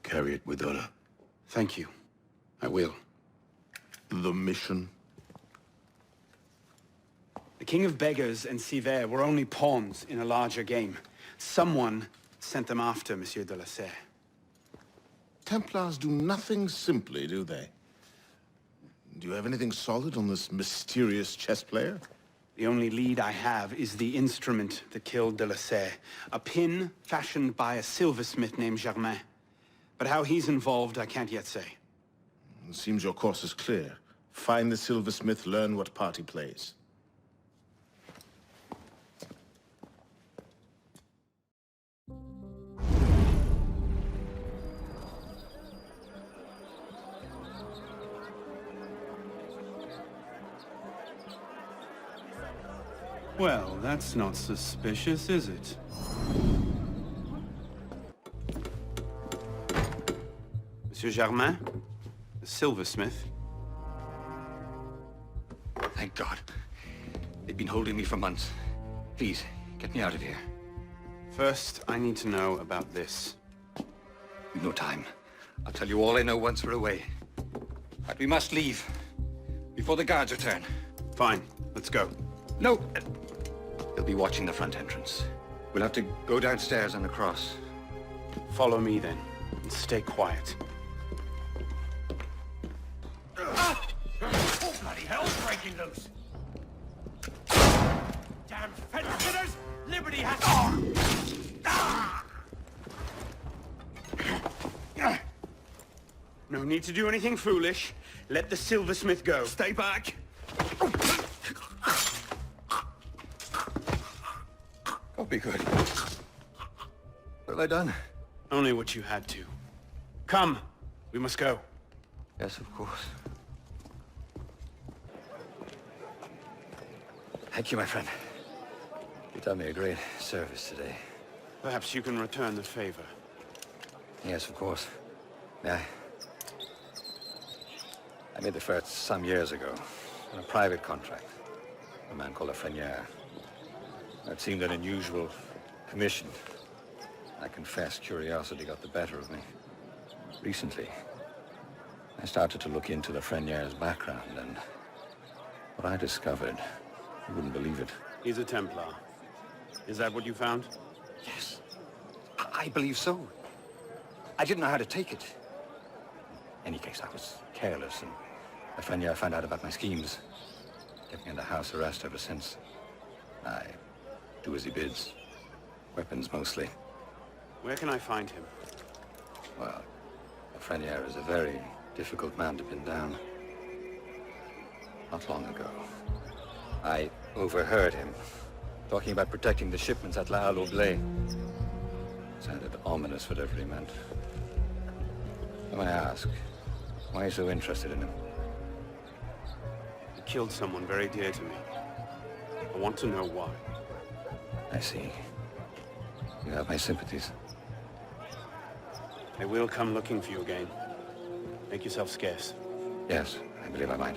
Carry it with honor. Thank you. I will. The mission? The King of Beggars and Serre were only pawns in a larger game. Someone sent them after Monsieur de la Serre. Templars do nothing simply, do they? Do you have anything solid on this mysterious chess player? The only lead I have is the instrument that killed de la Serre. A pin fashioned by a silversmith named Germain. But how he's involved, I can't yet say. It seems your course is clear. Find the silversmith, learn what part he plays. Well, that's not suspicious, is it? Monsieur Germain? The silversmith? Thank God. They've been holding me for months. Please, get me out of here. First, I need to know about this. We've no time. I'll tell you all I know once we're away. But we must leave. Before the guards return. Fine. Let's go. No! They'll be watching the front entrance. We'll have to go downstairs and across. Follow me, then. And stay quiet. Oh, bloody hell's breaking loose! Damn fence sitters! Liberty has... No need to do anything foolish. Let the silversmith go. Stay back! Don't be good. What have I done? Only what you had to. Come. We must go. Yes, of course. Thank you, my friend. You've done me a great service today. Perhaps you can return the favor. Yes, of course. May I? I made the first some years ago, on a private contract. A man called a Frenier. It seemed an unusual commission. I confess curiosity got the better of me. Recently, I started to look into the Frenier's background, and what I discovered, you wouldn't believe it. He's a Templar. Is that what you found? Yes. I believe so. I didn't know how to take it. In any case, I was careless, and the Frenier found out about my schemes. Kept me under house arrest ever since. I do as he bids. Weapons mostly. Where can I find him? Well, the Frenier is a very difficult man to pin down. Not long ago, I overheard him talking about protecting the shipments at La Halle au Blé. Sounded ominous, whatever he meant. When I ask, why are you so interested in him? He killed someone very dear to me. I want to know why. I see. You have my sympathies. They will come looking for you again. Make yourself scarce. Yes, I believe I might.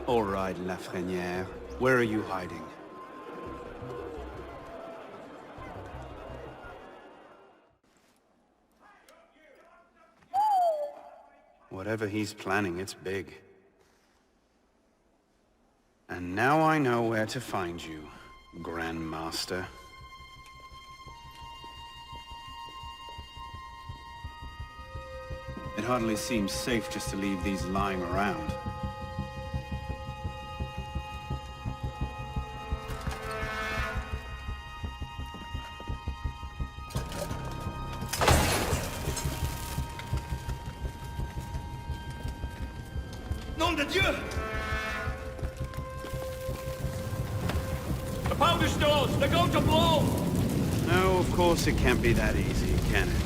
All right, La Frenière. Where are you hiding? Whatever he's planning, it's big. And now I know where to find you, Grand Master. It hardly seems safe just to leave these lying around. Nom de Dieu! The powder stores! They're going to blow! No, of course it can't be that easy, can it?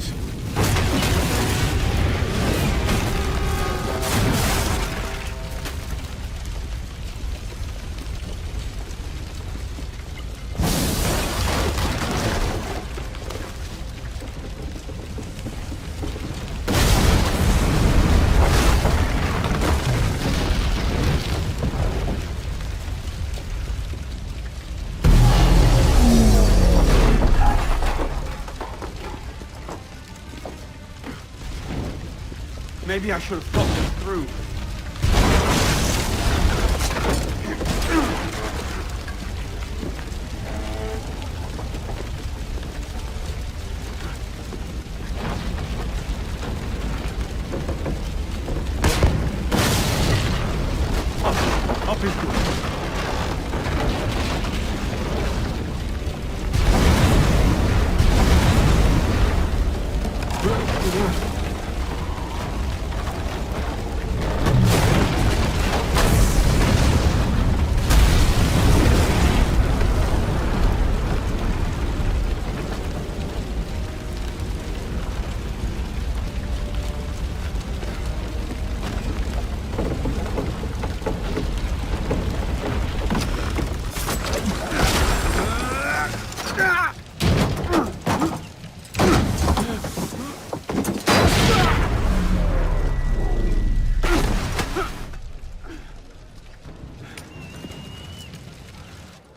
Maybe I should have thought this through. Up is good.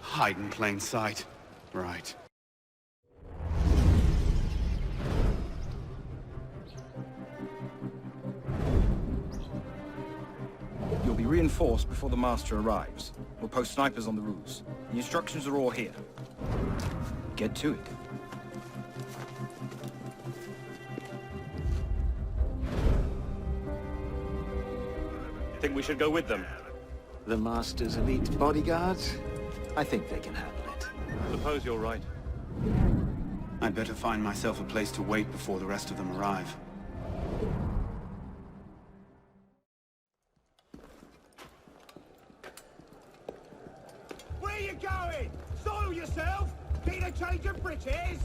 Hide in plain sight. Right. You'll be reinforced before the Master arrives. We'll post snipers on the roofs. The instructions are all here. Get to it. Think we should go with them? The Master's elite bodyguards? I think they can handle it. Suppose you're right. I'd better find myself a place to wait before the rest of them arrive. Where are you going? Soil yourself! Need a change of britches?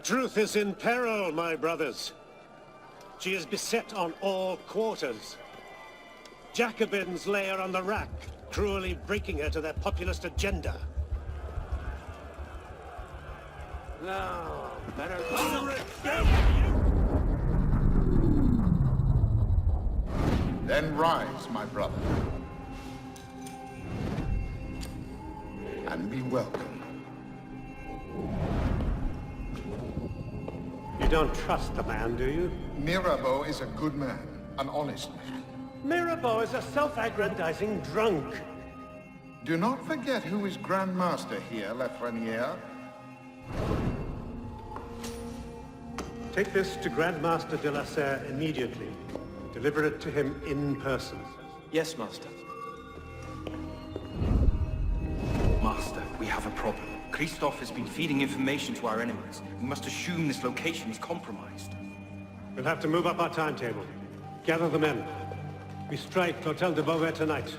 truth is in peril, my brothers. She is beset on all quarters. Jacobins lay her on the rack, cruelly breaking her to their populist agenda. No, better... Then rise, my brother. And be welcome. You don't trust the man, do you? Mirabeau is a good man, an honest man. Mirabeau is a self-aggrandizing drunk. Do not forget who is Grand Master here, Lafreniere. Take this to Grand Master de la Serre immediately. Deliver it to him in person. Yes, Master. Master, we have a problem. Christophe has been feeding information to our enemies. We must assume this location is compromised. We'll have to move up our timetable. Gather the men. We strike Hotel de Beauvais tonight.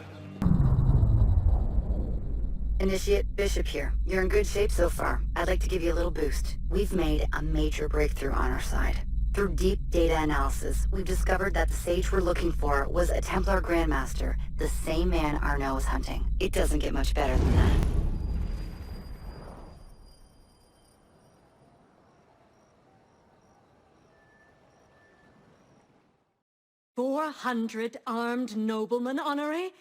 Initiate Bishop here. You're in good shape so far. I'd like to give you a little boost. We've made a major breakthrough on our side. Through deep data analysis, we've discovered that the sage we're looking for was a Templar Grandmaster, the same man Arno was hunting. It doesn't get much better than that. 400 armed noblemen, Honoré?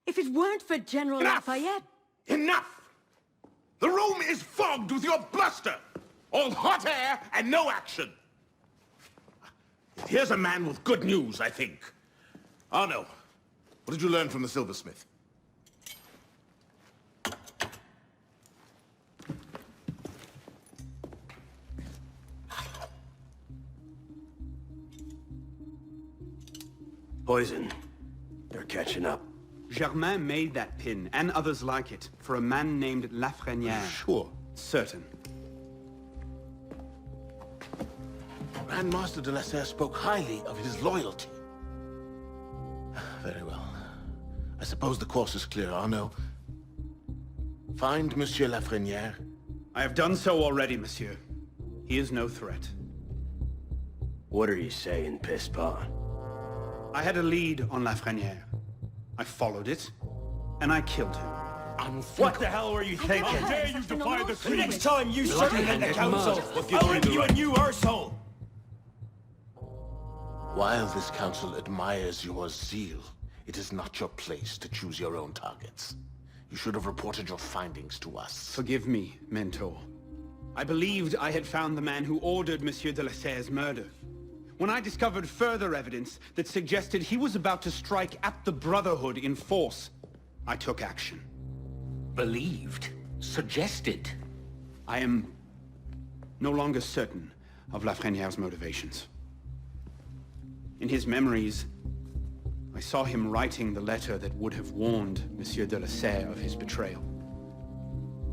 If it weren't for General Lafayette... Enough! The room is fogged with your bluster! All hot air and no action! Here's a man with good news, I think. Arno, what did you learn from the silversmith? Poison. They're catching up. Germain made that pin, and others like it, for a man named Lafreniere. Sure. Certain. Grand Master de la Serre spoke highly of his loyalty. Very well. I suppose the course is clear, Arno. Find Monsieur Lafreniere. I have done so already, monsieur. He is no threat. What are you saying, Pispon? I had a lead on Lafreniere. I followed it, and I killed him. What the hell were you thinking? How dare you defy the queen? Next time you circumvent the council, I'll rip you a new arsehole! While this council admires your zeal, it is not your place to choose your own targets. You should have reported your findings to us. Forgive me, Mentor. I believed I had found the man who ordered Monsieur de la Serre's murder. When I discovered further evidence that suggested he was about to strike at the Brotherhood in force, I took action. Believed? Suggested? I am no longer certain of Lafreniere's motivations. In his memories, I saw him writing the letter that would have warned Monsieur de la Serre of his betrayal.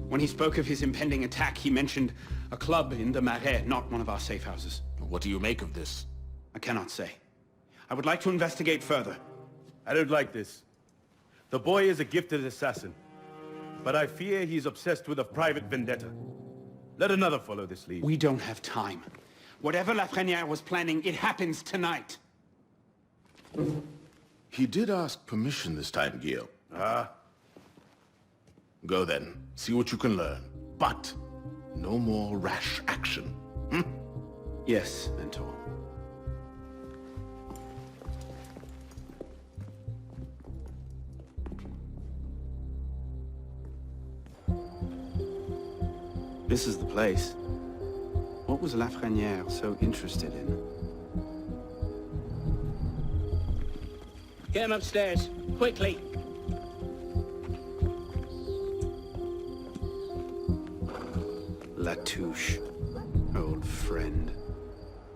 When he spoke of his impending attack, he mentioned a club in the Marais, not one of our safe houses. What do you make of this? I cannot say. I would like to investigate further. I don't like this. The boy is a gifted assassin, but I fear he's obsessed with a private vendetta. Let another follow this lead. We don't have time. Whatever Lafreniere was planning, it happens tonight. He did ask permission this time, Guillaume. Ah. Go then. See what you can learn. But no more rash action. Yes, Mentor. This is the place. What was Lafreniere so interested in? Get him upstairs, quickly. Latouche, old friend.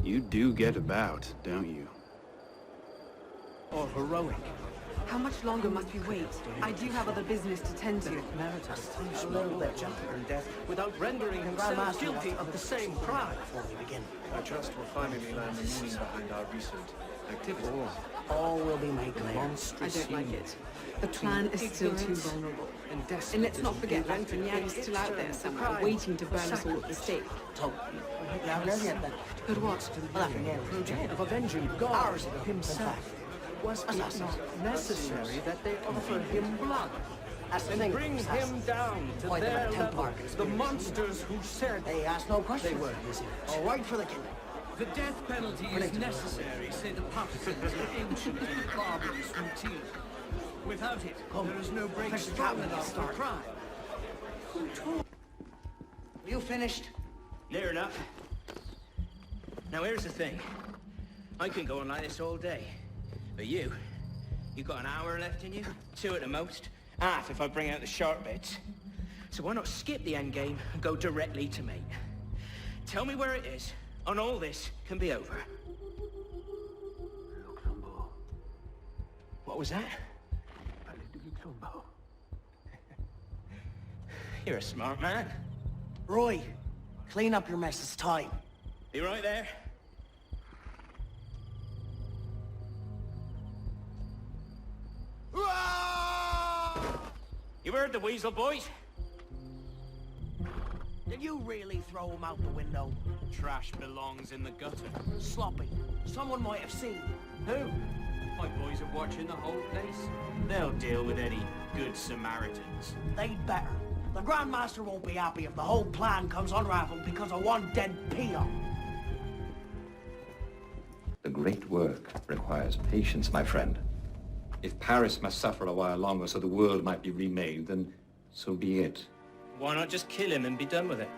You do get about, don't you? Or heroic. How much longer must we wait? I do have other business to tend to. Emeritus, a little bit gentler in death, without rendering himself guilty of the same crime. Before we begin, I trust we'll finally learn the meaning behind our recent activity. All will be made clear. I don't like it. The plan is still too vulnerable. And let's not forget that Lafreniere is still out there somewhere, waiting to burn us all at the stake. Good what? Of avenging God ours himself. Was it not necessary that they offer him blood? And bring him down to their level, the monsters who said they asked no questions. They were busy. All right for the kingdom. The death penalty is necessary, say the partisans of ancient and barbarous routine. Without it, there is no break strong enough for crime. You finished? Near enough. Now here's the thing. I can go on like this all day. But you've got an hour left in you, 2 at the most. Half if I bring out the sharp bits. So why not skip the end game and go directly to me? Tell me where it is, and all this can be over. What was that? You're a smart man. Roy, clean up your mess, it's time. Be right there. You heard the weasel, boys? Did you really throw him out the window? Trash belongs in the gutter. Sloppy. Someone might have seen. Who? My boys are watching the whole place. They'll deal with any good Samaritans. They'd better. The Grand Master won't be happy if the whole plan comes unraveled because of one dead peon. The great work requires patience, my friend. If Paris must suffer a while longer so the world might be remade, then so be it. Why not just kill him and be done with it?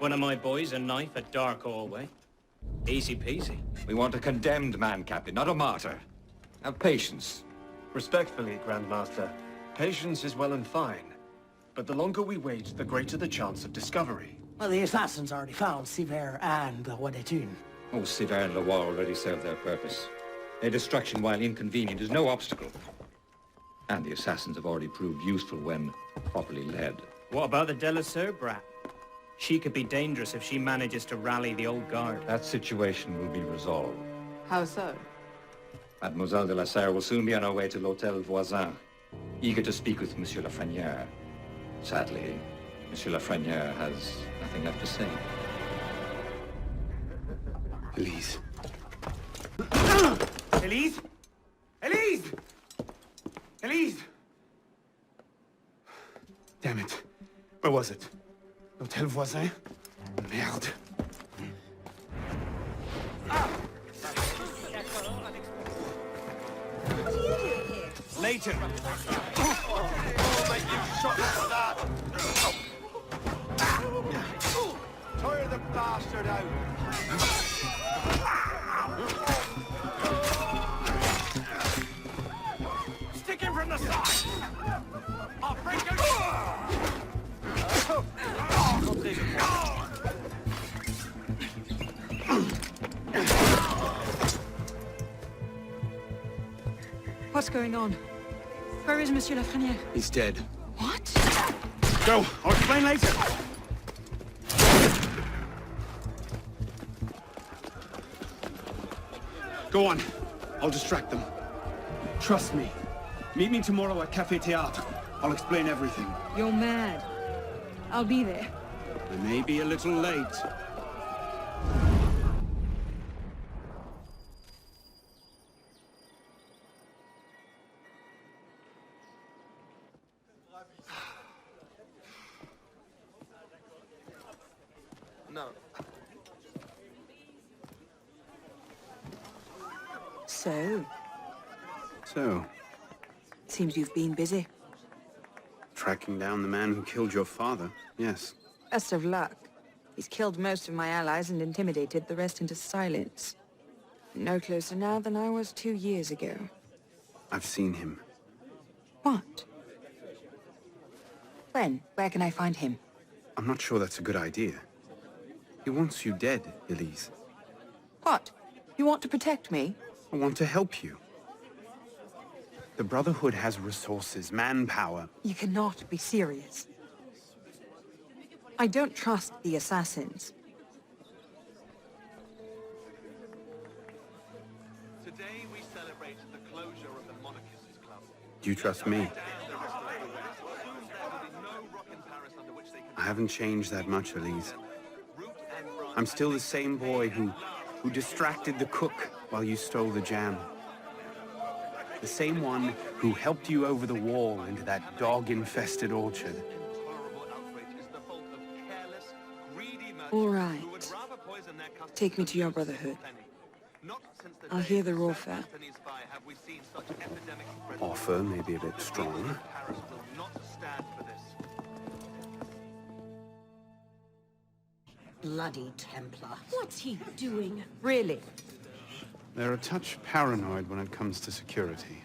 One of my boys, a knife, a dark hallway. Easy peasy. We want a condemned man, Captain, not a martyr. Have patience. Respectfully, Grandmaster, patience is well and fine. But the longer we wait, the greater the chance of discovery. Well, the assassins already found Serre and what they do. Oh, Serre and Loire already served their purpose. Their destruction, while inconvenient, is no obstacle. And the assassins have already proved useful when properly led. What about the de la Serre brat? She could be dangerous if she manages to rally the old guard. That situation will be resolved. How so? Mademoiselle de la Serre will soon be on her way to l'Hôtel Voisin, eager to speak with Monsieur Lafrenière. Sadly, Monsieur Lafrenière has nothing left to say. Elise. Elise? Elise! Elise! Damn it. Where was it? L'Hôtel Voisin? Merde. Later. Tire the bastard out. Stick him from the side. I'll break you. What's going on? Where is Monsieur Lafrenière? He's dead. What? Go! I'll explain later! Go on. I'll distract them. Trust me. Meet me tomorrow at Café Théâtre. I'll explain everything. You're mad. I'll be there. I may be a little late. No. So, Seems you've been busy. tracking down the man who killed your father, yes. Best of luck. He's killed most of my allies and intimidated the rest into silence. No closer now than I was 2 years ago. I've seen him. What? When? Where can I find him? I'm not sure that's a good idea. He wants you dead, Elise. What? You want to protect me? I want to help you. The Brotherhood has resources, manpower. You cannot be serious. I don't trust the assassins. Today we celebrate the closure of the Monarchists Club. Do you trust me? I haven't changed that much, Elise. Root and branch I'm still the same boy who distracted the cook while you stole the jam. The same one who helped you over the wall into that dog-infested orchard. All right. Take me to your brotherhood. I'll hear the raw fare. Offer may be a bit strong. Bloody Templar. What's he doing? Really? They're a touch paranoid when it comes to security.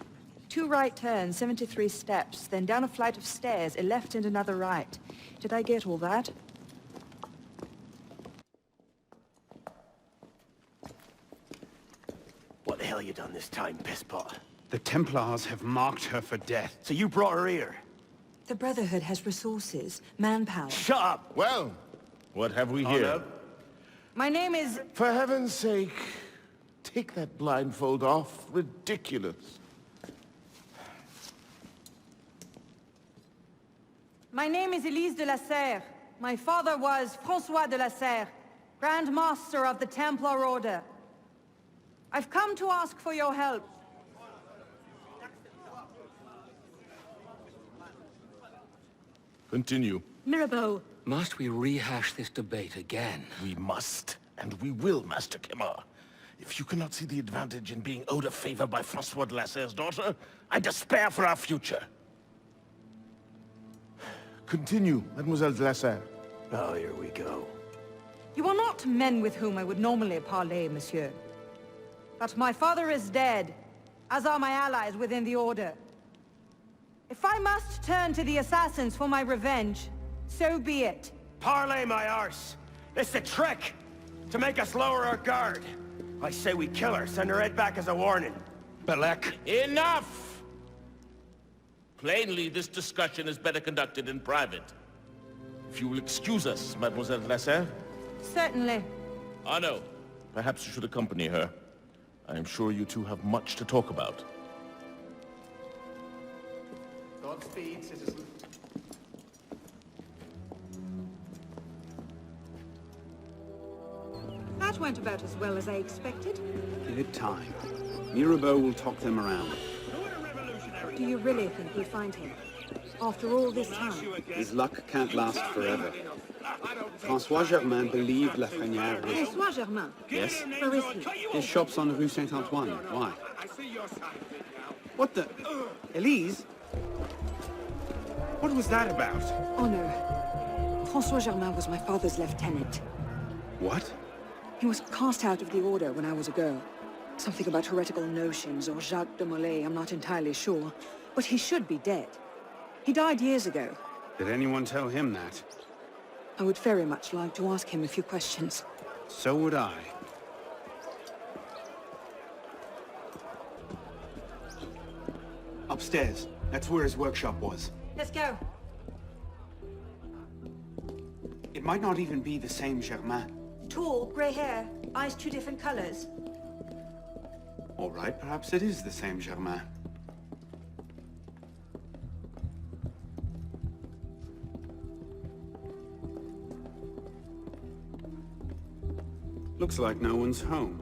2 right turns, 73 steps, then down a flight of stairs, a left and another right. Did I get all that? What the hell you done this time, pisspot? The Templars have marked her for death. So you brought her here? The Brotherhood has resources, manpower. Shut up! Well, what have we here? no. My name is... For heaven's sake, take that blindfold off. Ridiculous. My name is Elise de la Serre. My father was François de la Serre, Grand Master of the Templar Order. I've come to ask for your help. Continue. Mirabeau. Must we rehash this debate again? We must, and we will, Master Kemar. If you cannot see the advantage in being owed a favor by François de la Serre's daughter, I despair for our future. Continue, Mademoiselle de la Serre. Oh, here we go. You are not men with whom I would normally parley, monsieur. But my father is dead, as are my allies within the Order. If I must turn to the assassins for my revenge, so be it. Parley, my arse! It's a trick! To make us lower our guard. I say we kill her, send her head back as a warning. Belek. Enough! Plainly, this discussion is better conducted in private. If you will excuse us, Mademoiselle de la Serre. Certainly. Arno, perhaps you should accompany her. I am sure you two have much to talk about. Godspeed, citizen. That went about as well as I expected. Give it time. Mirabeau will talk them around. Do you really think we'll find him? After all this time? His luck can't last forever. François Germain believed Lafrenière was... François Germain? Yes? Where is he? His shop's on Rue Saint-Antoine. Why? What the... Elise? What was that about? Oh no. François Germain was my father's lieutenant. What? He was cast out of the Order when I was a girl. Something about heretical notions or Jacques de Molay, I'm not entirely sure. But he should be dead. He died years ago. Did anyone tell him that? I would very much like to ask him a few questions. So would I. Upstairs. That's where his workshop was. Let's go. It might not even be the same Germain. Tall, grey hair, eyes 2 different colors. All right, perhaps it is the same Germain. Looks like no one's home.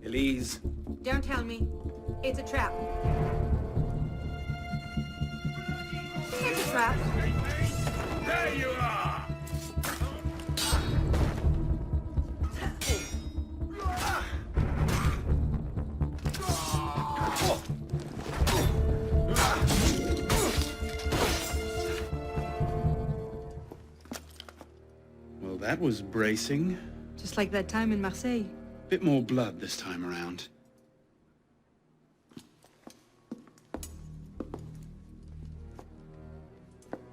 Elise. Don't tell me. It's a trap. It's a trap. There you are! Well, that was bracing. Just like that time in Marseille. Bit more blood this time around.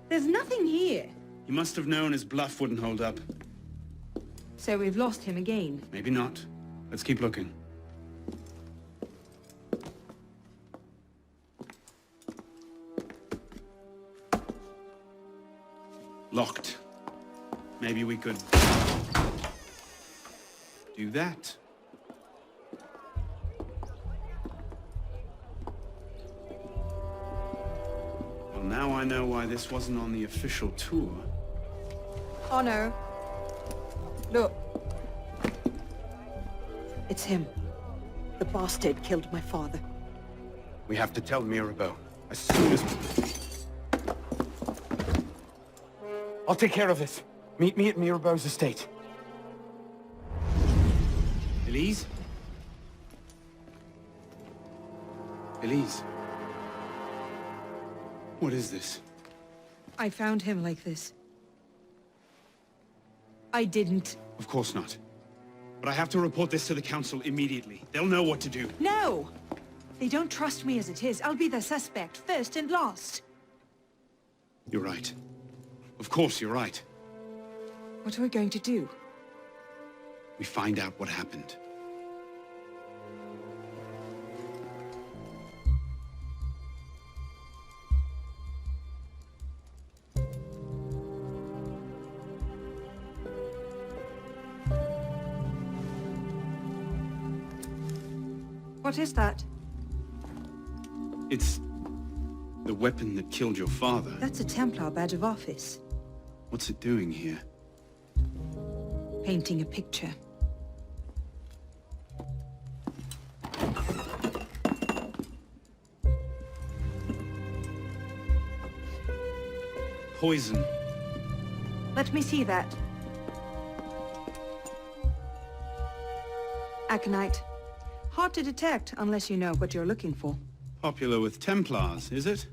There's nothing here. He must have known his bluff wouldn't hold up. So we've lost him again. Maybe not. Let's keep looking. Locked. Maybe we could... do that. I know why this wasn't on the official tour. Arno. Look. It's him. The bastard killed my father. We have to tell Mirabeau as soon as... I'll take care of this. Meet me at Mirabeau's estate. Elise? Elise? What is this? I found him like this. I didn't. Of course not. But I have to report this to the council immediately. They'll know what to do. No! They don't trust me as it is. I'll be the suspect, first and last. You're right. Of course you're right. What are we going to do? We find out what happened. What is that? It's the weapon that killed your father. That's a Templar badge of office. What's it doing here? Painting a picture. Poison. Let me see that. Aconite. Hard to detect unless you know what you're looking for. Popular with Templars, is it?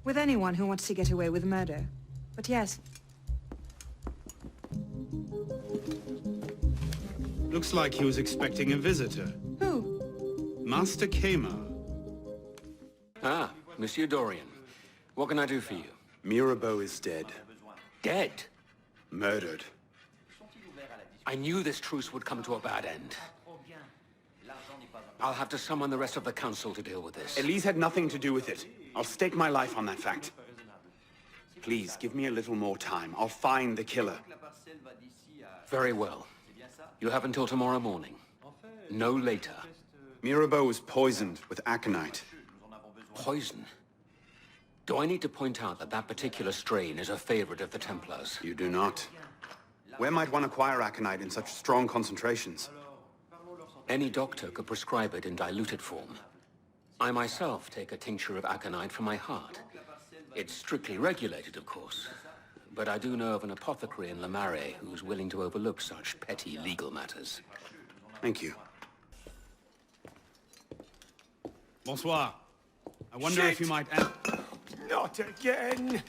With anyone who wants to get away with murder. But yes. Looks like he was expecting a visitor. Who? Master Kemar. Ah, Monsieur Dorian. What can I do for you? Mirabeau is dead. Dead? Murdered. I knew this truce would come to a bad end. I'll have to summon the rest of the council to deal with this. Elise had nothing to do with it. I'll stake my life on that fact. Please, give me a little more time. I'll find the killer. Very well. You have until tomorrow morning. No later. Mirabeau was poisoned with aconite. Poison? Do I need to point out that that particular strain is a favorite of the Templars? You do not. Where might one acquire aconite in such strong concentrations? Any doctor could prescribe it in diluted form. I myself take a tincture of aconite for my heart. It's strictly regulated, of course. But I do know of an apothecary in Le Marais who's willing to overlook such petty legal matters. Thank you. Bonsoir. I wonder if you might... Not again!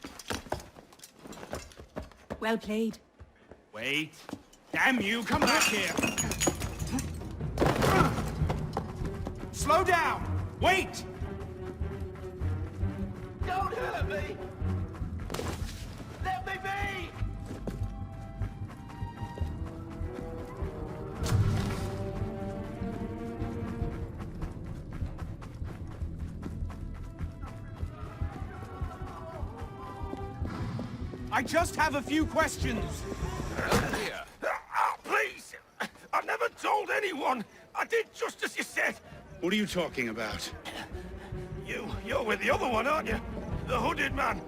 Well played. Wait. Damn you, come back here! Slow down! Wait! Don't hurt me! Let me be! I just have a few questions. Please! I never told anyone! I did just as you said! What are you talking about? You're with the other one, aren't you? The hooded man.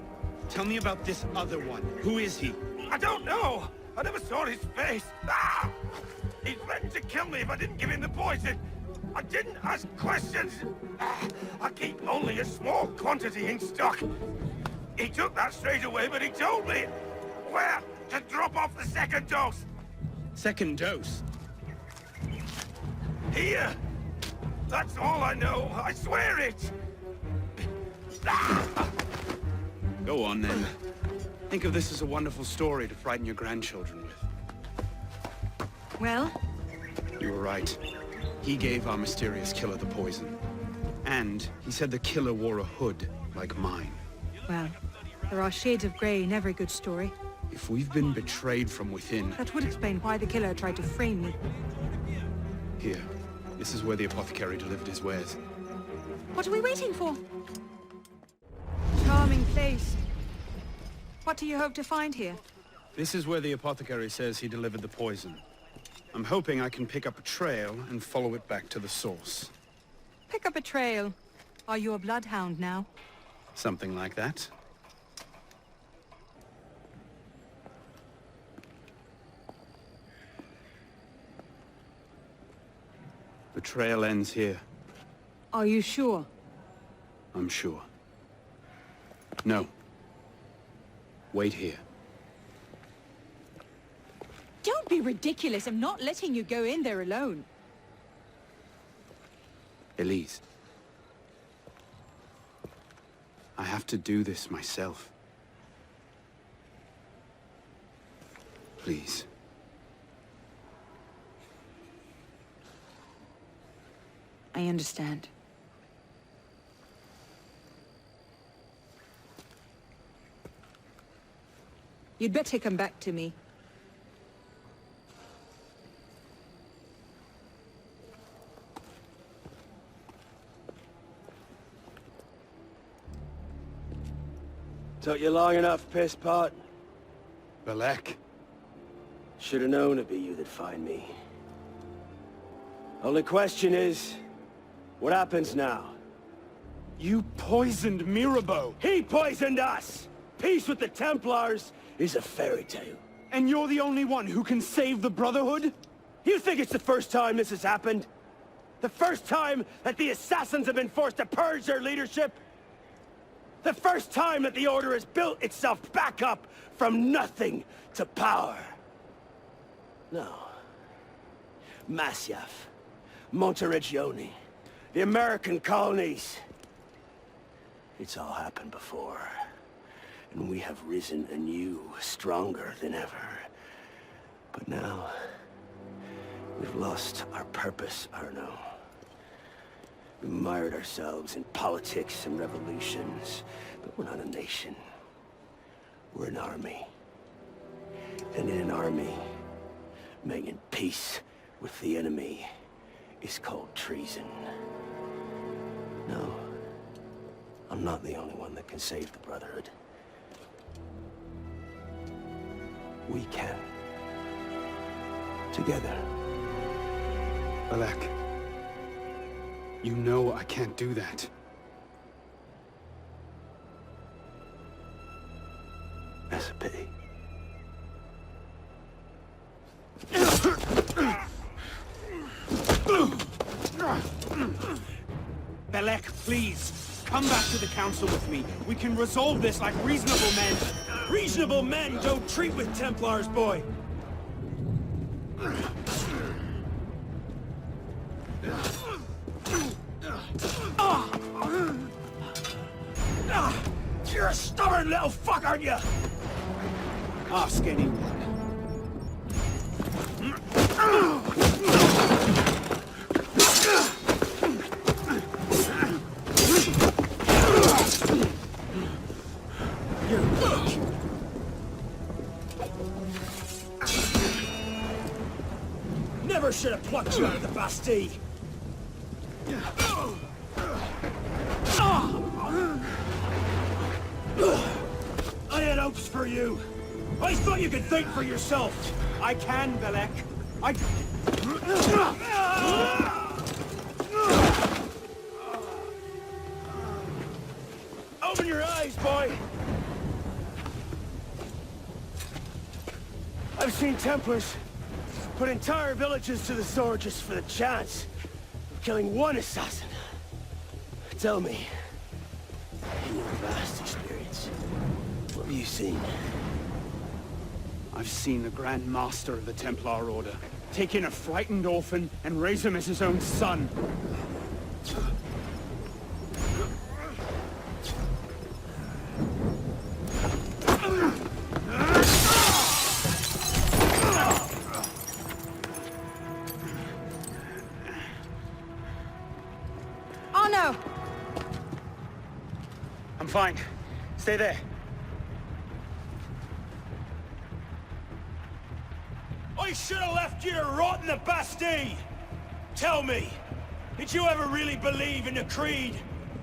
Tell me about this other one. Who is he? I don't know. I never saw his face. Ah! He threatened to kill me if I didn't give him the poison. I didn't ask questions. Ah! I keep only a small quantity in stock. He took that straight away, but he told me where to drop off the second dose. Second dose? Here. That's all I know. I swear it. Ah! Go on, then. Think of this as a wonderful story to frighten your grandchildren with. Well? You were right. He gave our mysterious killer the poison. And he said the killer wore a hood, like mine. Well, there are shades of grey in every good story. If we've been betrayed from within... That would explain why the killer tried to frame me. Here. This is where the apothecary delivered his wares. What are we waiting for? Charming place. What do you hope to find here? This is where the apothecary says he delivered the poison. I'm hoping I can pick up a trail and follow it back to the source. Pick up a trail. Are you a bloodhound now? Something like that. trail ends here. Are you sure? I'm sure. No. Wait here. Don't be ridiculous. I'm not letting you go in there alone. Elise. I have to do this myself. Please. I understand. You'd better come back to me. Took you long enough, piss pot. Belek. Should've known it'd be you that'd find me. Only question is, what happens now? You poisoned Mirabeau! He poisoned us! Peace with the Templars is a fairy tale. And you're the only one who can save the Brotherhood? You think it's the first time this has happened? The first time that the assassins have been forced to purge their leadership? The first time that the Order has built itself back up from nothing to power? No. Masyaf, Monteriggioni, the American colonies. It's all happened before. And we have risen anew, stronger than ever. But now, we've lost our purpose, Arno. We mired ourselves in politics and revolutions, but we're not a nation. We're an army. And in an army, making peace with the enemy is called treason. No, I'm not the only one that can save the Brotherhood. We can. Together. Belek. You know I can't do that. That's a pity. Belek, please, come back to the council with me. We can resolve this like reasonable men. Reasonable men don't treat with Templars, boy! You're a stubborn little fuck, aren't you? Ask anyone. Never should have plucked you out of the Bastille. I had hopes for you. I thought you could think for yourself. I can, Belek. Open your eyes, boy. I've seen Templars put entire villages to the sword just for the chance of killing one assassin. Tell me, in your vast experience, what have you seen? I've seen the Grand Master of the Templar Order take in a frightened orphan and raise him as his own son. Arno! I'm fine. Stay there. I should have left you to rot in the Bastille! Tell me, did you ever really believe in the Creed?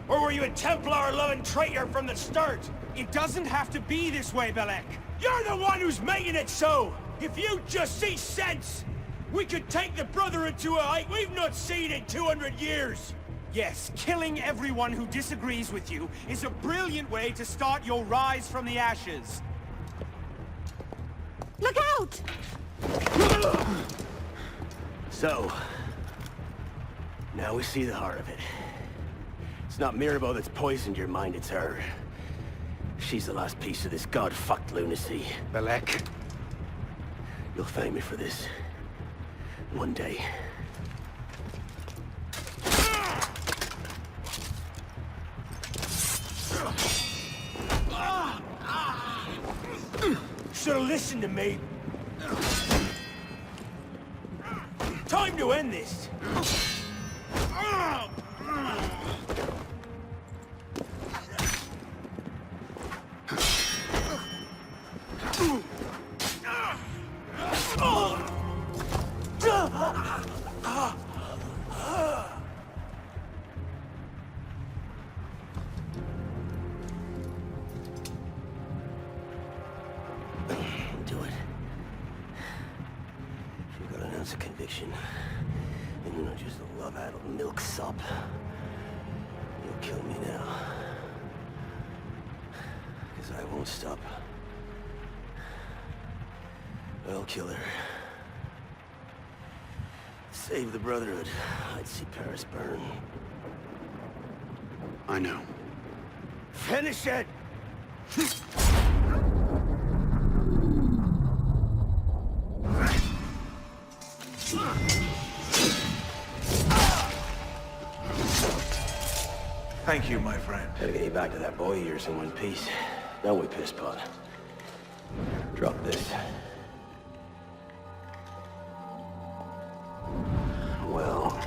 Or were you a Templar-loving traitor from the start? It doesn't have to be this way, Belek. You're the one who's making it so! If you just see sense, we could take the Brotherhood to a height we've not seen in 200 years! Yes, killing everyone who disagrees with you is a brilliant way to start your rise from the ashes. Look out! So, Now we see the heart of it. It's not Mirabeau that's poisoned your mind, it's her. She's the last piece of this god-fucked lunacy. Belek. You'll thank me for this. One day. Should've listened to me. Time to end this. Do it. If you got an ounce of conviction, and you're not just a love-addled milksop, you'll kill me now. Because I won't stop. I'll kill her. Save the Brotherhood. I'd see Paris burn. I know. Finish it! Thank you, my friend. Gotta get you back to that boy of yours in one piece. Don't we, pisspot? Drop this. Well...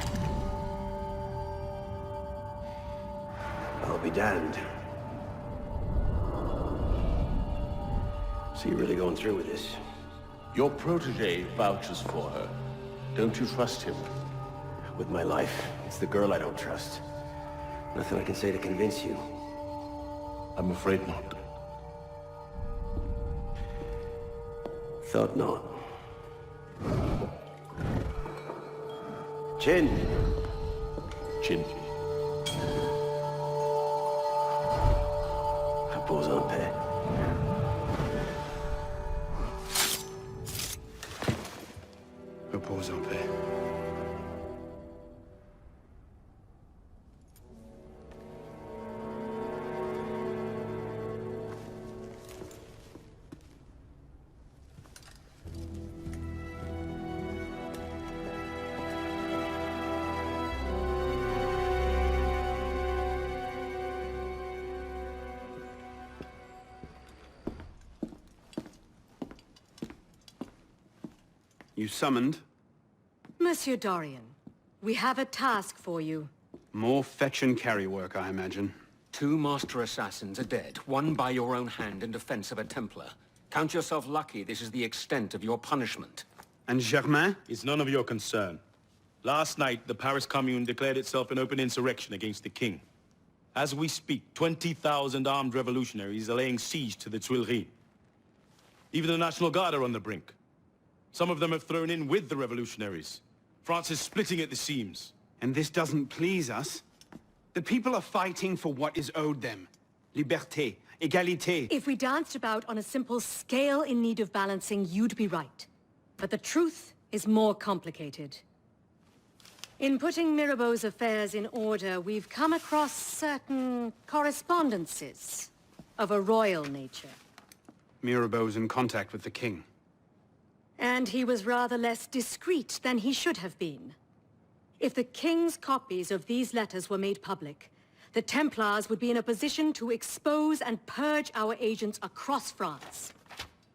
I'll be damned. So you're really going through with this? Your protege vouches for her. Don't you trust him? With my life, it's the girl I don't trust. Nothing I can say to convince you. I'm afraid not. Thought not. Chin. Chin. Repose en paix. Repose en paix. You summoned? Monsieur Dorian, we have a task for you. More fetch and carry work, I imagine. 2 master assassins are dead, one by your own hand in defense of a Templar. Count yourself lucky this is the extent of your punishment. And Germain? It's none of your concern. Last night, the Paris Commune declared itself an open insurrection against the king. As we speak, 20,000 armed revolutionaries are laying siege to the Tuileries. Even the National Guard are on the brink. Some of them have thrown in with the revolutionaries. France is splitting at the seams. And this doesn't please us? The people are fighting for what is owed them. Liberté, égalité. If we danced about on a simple scale in need of balancing, you'd be right. But the truth is more complicated. In putting Mirabeau's affairs in order, we've come across certain correspondences of a royal nature. Mirabeau's in contact with the king. And he was rather less discreet than he should have been. If the king's copies of these letters were made public, the Templars would be in a position to expose and purge our agents across France.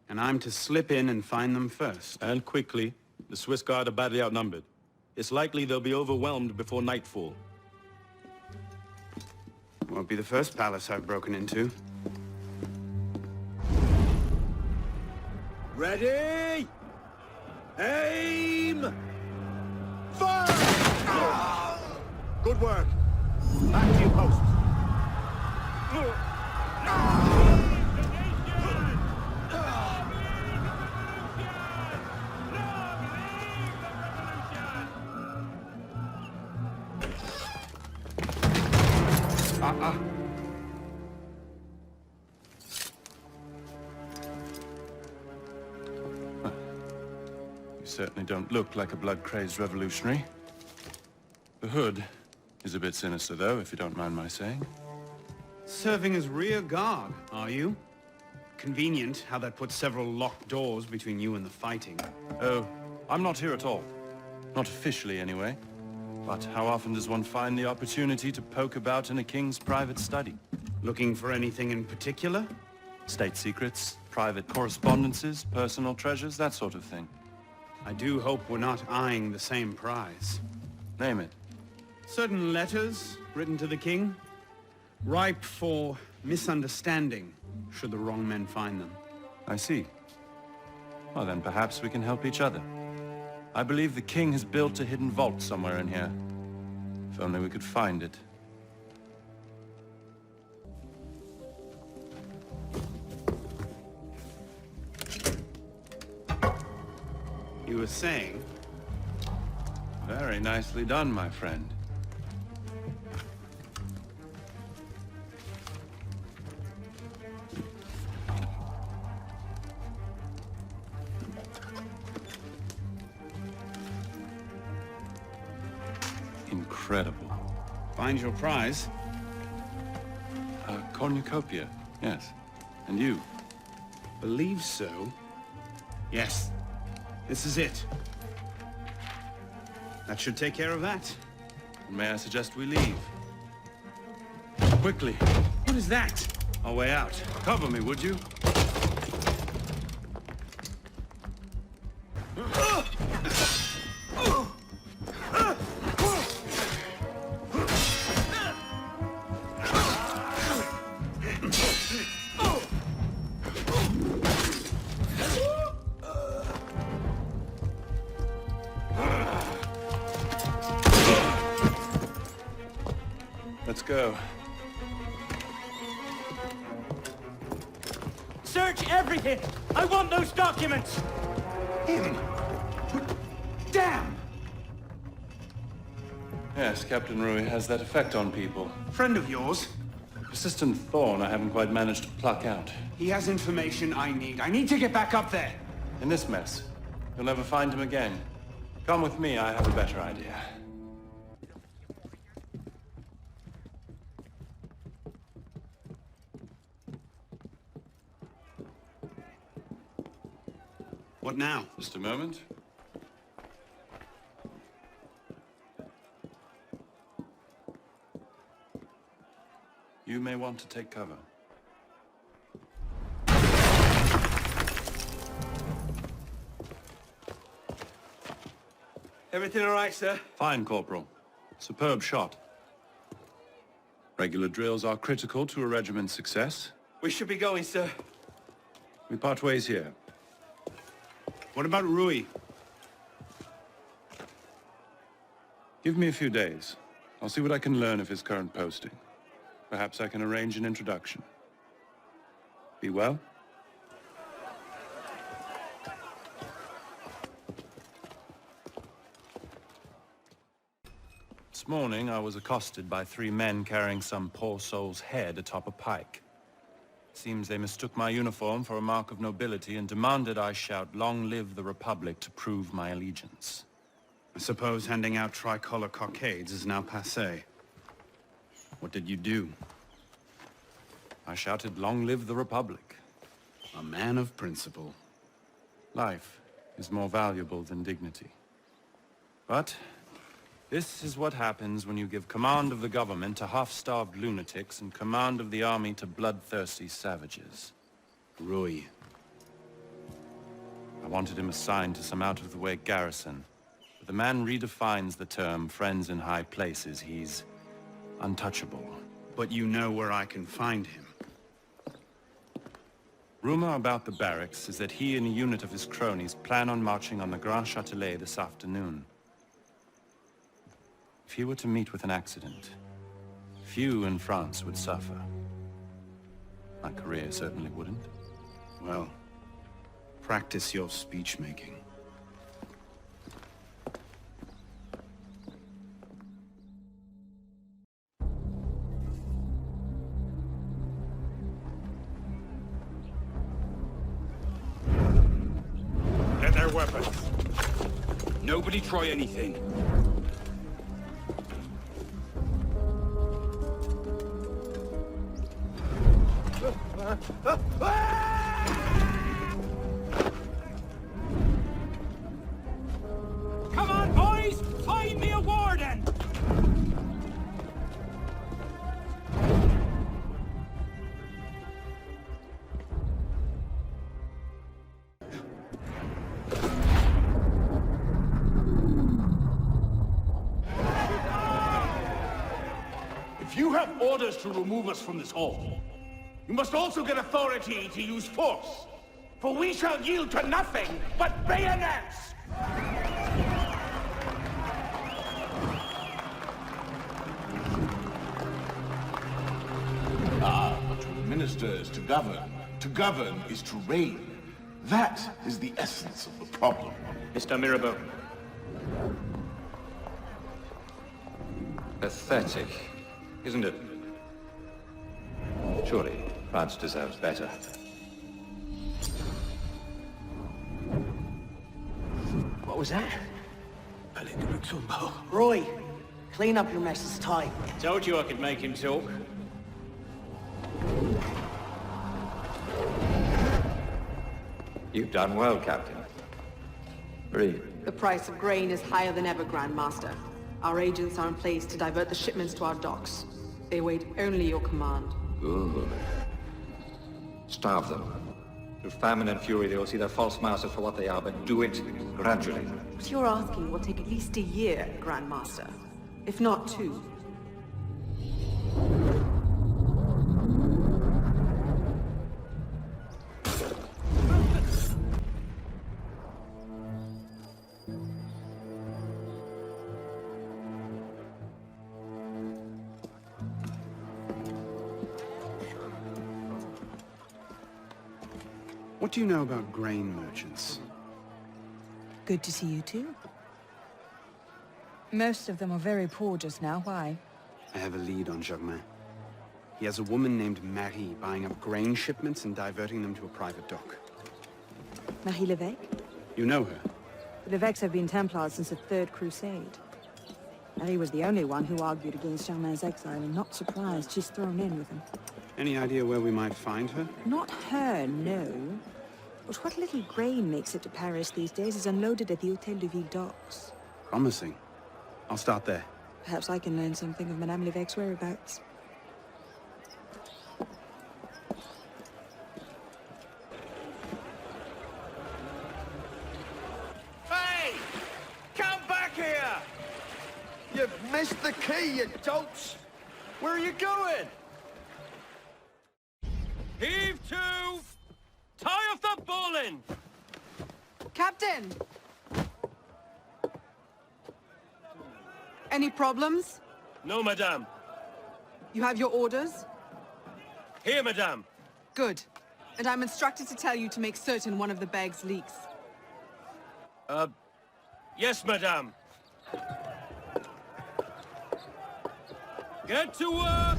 And I'm to slip in and find them first. And quickly. The Swiss Guard are badly outnumbered. It's likely they'll be overwhelmed before nightfall. Won't be the first palace I've broken into. Ready? Aim! Fire! Good work. Back to your posts. You certainly don't look like a blood-crazed revolutionary. The hood is a bit sinister, though, if you don't mind my saying. Serving as rear guard, are you? Convenient how that puts several locked doors between you and the fighting. Oh, I'm not here at all. Not officially, anyway. But how often does one find the opportunity to poke about in a king's private study? Looking for anything in particular? State secrets, private correspondences, personal treasures, that sort of thing. I do hope we're not eyeing the same prize. Name it. Certain letters written to the king, ripe for misunderstanding, should the wrong men find them. I see. Well, then perhaps we can help each other. I believe the king has built a hidden vault somewhere in here. If only we could find it. You were saying? Very nicely done, my friend. Incredible. Find your prize? A cornucopia, yes. And you? Believe so. Yes. This is it. That should take care of that. May I suggest we leave? Quickly. What is that? Our way out. Cover me, would you? Let's go. Search everything! I want those documents! Him! Damn! Yes, Captain Rui has that effect on people. Friend of yours? A persistent thorn I haven't quite managed to pluck out. He has information I need. I need to get back up there. In this mess, you'll never find him again. Come with me, I have a better idea. What now? Just a moment. You may want to take cover. Everything all right, sir? Fine, Corporal. Superb shot. Regular drills are critical to a regiment's success. We should be going, sir. We part ways here. What about Rui? Give me a few days. I'll see what I can learn of his current posting. Perhaps I can arrange an introduction. Be well? This morning, I was accosted by 3 men carrying some poor soul's head atop a pike. Seems they mistook my uniform for a mark of nobility and demanded I shout, "Long live the Republic," to prove my allegiance. I suppose handing out tricolor cockades is now passé. What did you do? I shouted, "Long live the Republic." A man of principle. Life is more valuable than dignity. But this is what happens when you give command of the government to half-starved lunatics and command of the army to bloodthirsty savages. Rui. I wanted him assigned to some out-of-the-way garrison. But the man redefines the term friends in high places. He's untouchable. But you know where I can find him. Rumor about the barracks is that he and a unit of his cronies plan on marching on the Grand Châtelet this afternoon. If he were to meet with an accident, few in France would suffer. My career certainly wouldn't. Well, practice your speech-making. Get their weapons. Nobody try anything. Come on, boys! Find me a warden! If you have orders to remove us from this hall, you must also get authority to use force. For we shall yield to nothing but bayonets! Ah, to administer is to govern. To govern is to reign. That is the essence of the problem. Mr. Mirabeau. Pathetic, isn't it? Surely France deserves better. What was that? Palais de Luxembourg. Roy, clean up your mess, it's time. Told you I could make him talk. You've done well, Captain. Read. The price of grain is higher than ever, Grand Master. Our agents are in place to divert the shipments to our docks. They await only your command. Good. Starve them. Through famine and fury, they will see their false masters for what they are, but do it gradually. What you're asking will take at least a year, Grand Master. If not 2. What do you know about grain merchants? Good to see you too. Most of them are very poor just now. Why? I have a lead on Germain. He has a woman named Marie buying up grain shipments and diverting them to a private dock. Marie Levesque? You know her? The Levesques have been Templars since the Third Crusade. Marie was the only one who argued against Germain's exile, and not surprised she's thrown in with him. Any idea where we might find her? Not her, no. But what little grain makes it to Paris these days is unloaded at the Hôtel de Ville docks. Promising. I'll start there. Perhaps I can learn something of Madame Levesque's whereabouts. Hey! Come back here! You've missed the key, you dolts! Where are you going? Heave to! Tie off the bowline! Captain! Any problems? No, madame. You have your orders? Here, madame. Good. And I'm instructed to tell you to make certain one of the bags leaks. Yes, madame. Get to work!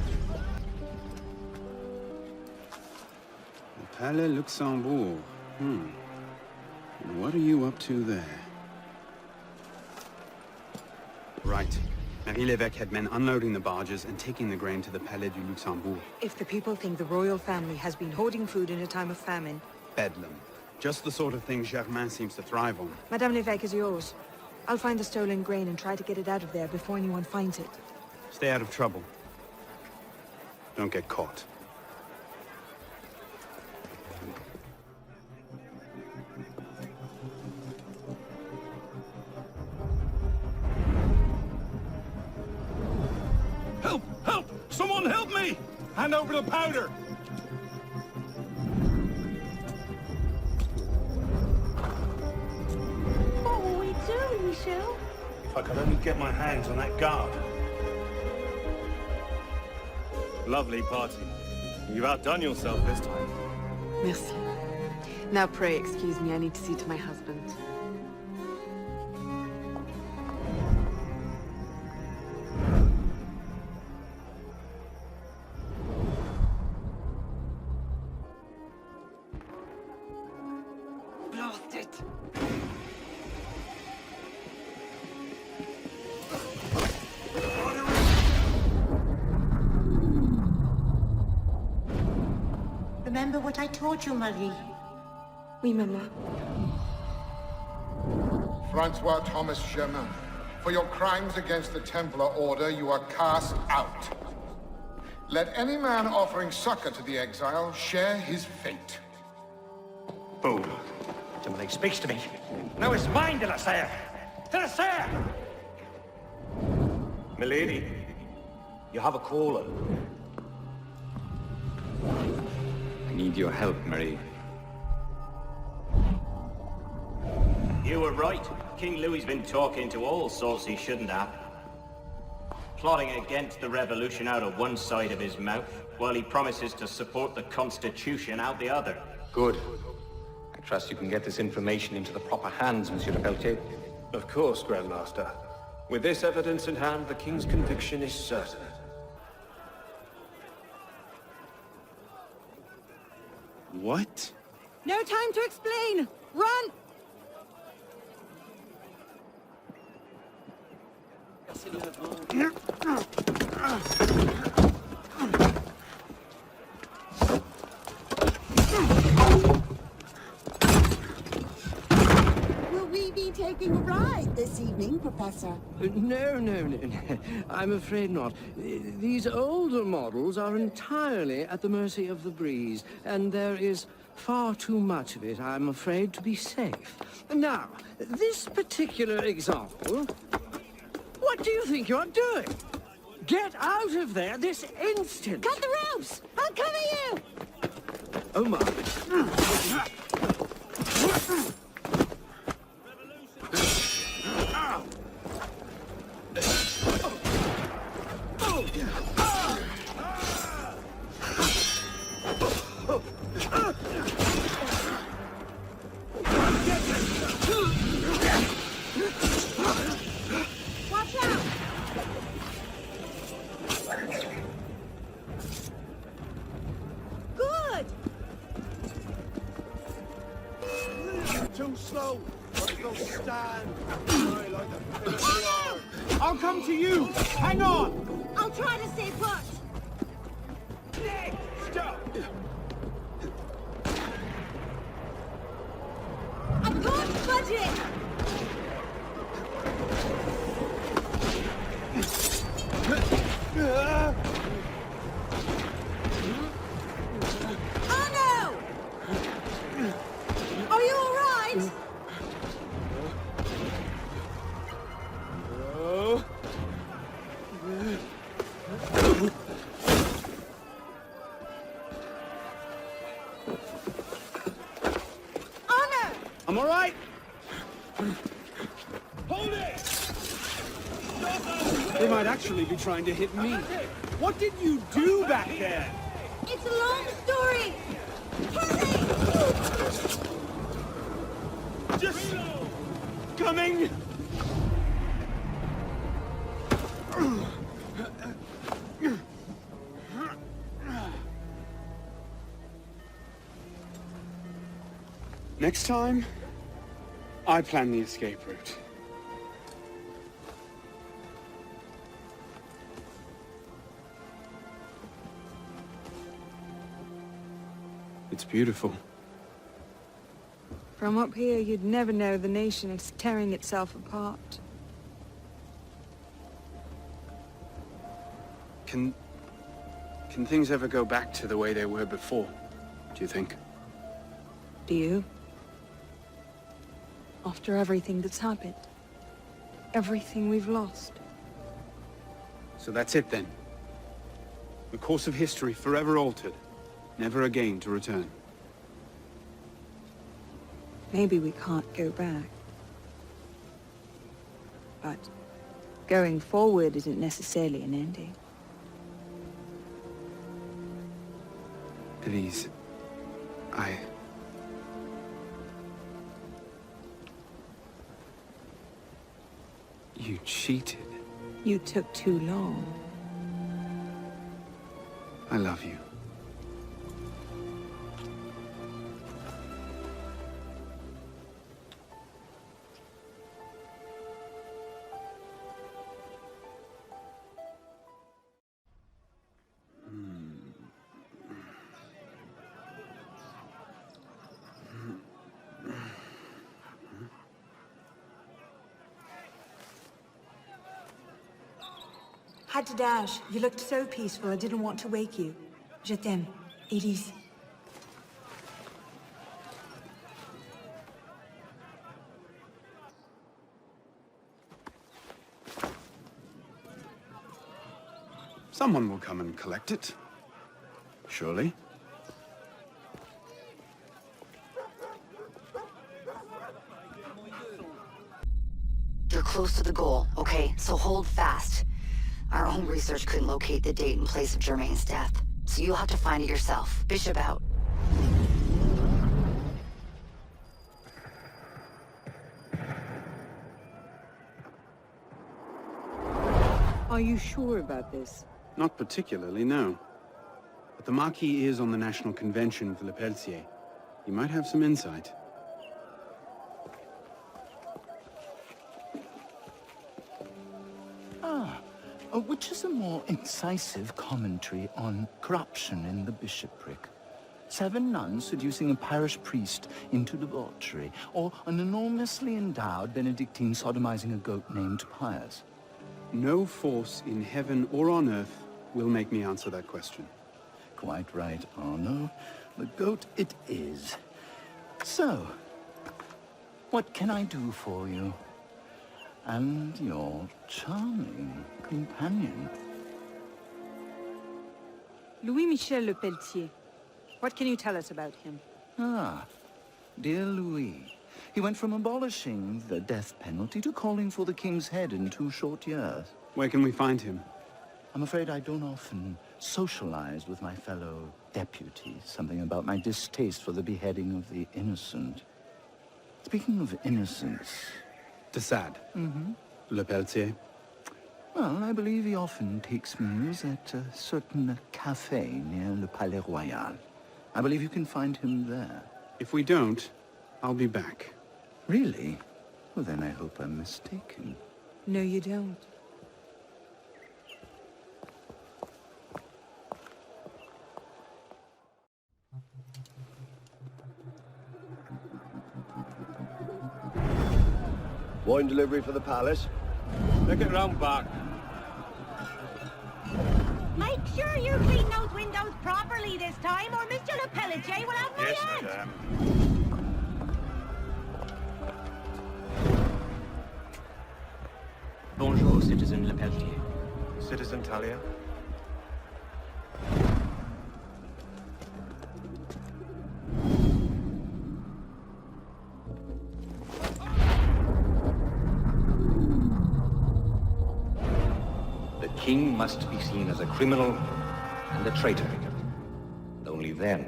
Palais Luxembourg. And what are you up to there? Right. Marie Levesque had men unloading the barges and taking the grain to the Palais du Luxembourg. If the people think the royal family has been hoarding food in a time of famine... Bedlam. Just the sort of thing Germain seems to thrive on. Madame Levesque is yours. I'll find the stolen grain and try to get it out of there before anyone finds it. Stay out of trouble. Don't get caught. Help! Help! Someone help me! Hand over the powder! What will we do, Michel? If I could only get my hands on that guard. Lovely party. You've outdone yourself this time. Merci. Now pray excuse me, I need to see to my husband. Blast it! what I taught you, Marie? Oui, Maman. Francois Thomas Germain, for your crimes against the Templar Order, you are cast out. Let any man offering succor to the exile share his fate. Fool. Somebody speaks to me. Now it's mine, de la Serre! De la Serre! Milady, you have a caller. I need your help, Marie. You were right. King Louis's been talking to all sorts he shouldn't have. Plotting against the revolution out of one side of his mouth, while he promises to support the Constitution out the other. Good. I trust you can get this information into the proper hands, Monsieur de Pelletier. Of course, Grand Master. With this evidence in hand, the King's conviction is certain. What? No time to explain! Run! Will we be taking a ride this evening, Professor? No. I'm afraid not. These older models are entirely at the mercy of the breeze, and there is far too much of it, I'm afraid, to be safe. Now, this particular example... What do you think you're doing? Get out of there this instant! Cut the ropes! I'll cover you! Oh my. Watch out! Good! Too slow! Don't stand! I'll come to you! Hang on! I'll try to stay put! Stop! I can't budge it! Arno! Are you all right? Arno! I'm all right. Hold it! They might actually be trying to hit me. What did you do back there? It's a long story! Hurry! Just... coming! Next time, I plan the escape route. It's beautiful. From up here, you'd never know the nation is tearing itself apart. Can things ever go back to the way they were before, do you think? Do you? After everything that's happened. Everything we've lost. So that's it then. The course of history forever altered, never again to return. Maybe we can't go back. But going forward isn't necessarily an ending. Elise, You cheated. You took too long. I love you. Had to dash. You looked so peaceful, I didn't want to wake you. Je t'aime, Elise. Someone will come and collect it. Surely. You're close to the goal, okay? So hold fast. Our own research couldn't locate the date and place of Germain's death, so you'll have to find it yourself. Bishop out. Are you sure about this? Not particularly, no. But the Marquis is on the National Convention for Le Pelletier. He might have some insight. Which is a more incisive commentary on corruption in the bishopric? 7 nuns seducing a parish priest into debauchery, or an enormously endowed Benedictine sodomizing a goat named Pius? No force in heaven or on earth will make me answer that question. Quite right, Arno. The goat it is. So, what can I do for you? And your charming companion. Louis-Michel Le Pelletier. What can you tell us about him? Ah, dear Louis. He went from abolishing the death penalty to calling for the king's head in 2 short years. Where can we find him? I'm afraid I don't often socialize with my fellow deputies. Something about my distaste for the beheading of the innocent. Speaking of innocence... De Sade? Mm-hmm. Le Pelletier? Well, I believe he often takes meals at a certain cafe near Le Palais Royal. I believe you can find him there. If we don't, I'll be back. Really? Well, then I hope I'm mistaken. No, you don't. Wine delivery for the palace. Take it round back. Make sure you clean those windows properly this time, or Mr. Le Pelletier will have my Yes, head. madame. Bonjour, Citizen Le Pelletier. Citizen Talia. The king must be seen as a criminal and a traitor. Only then,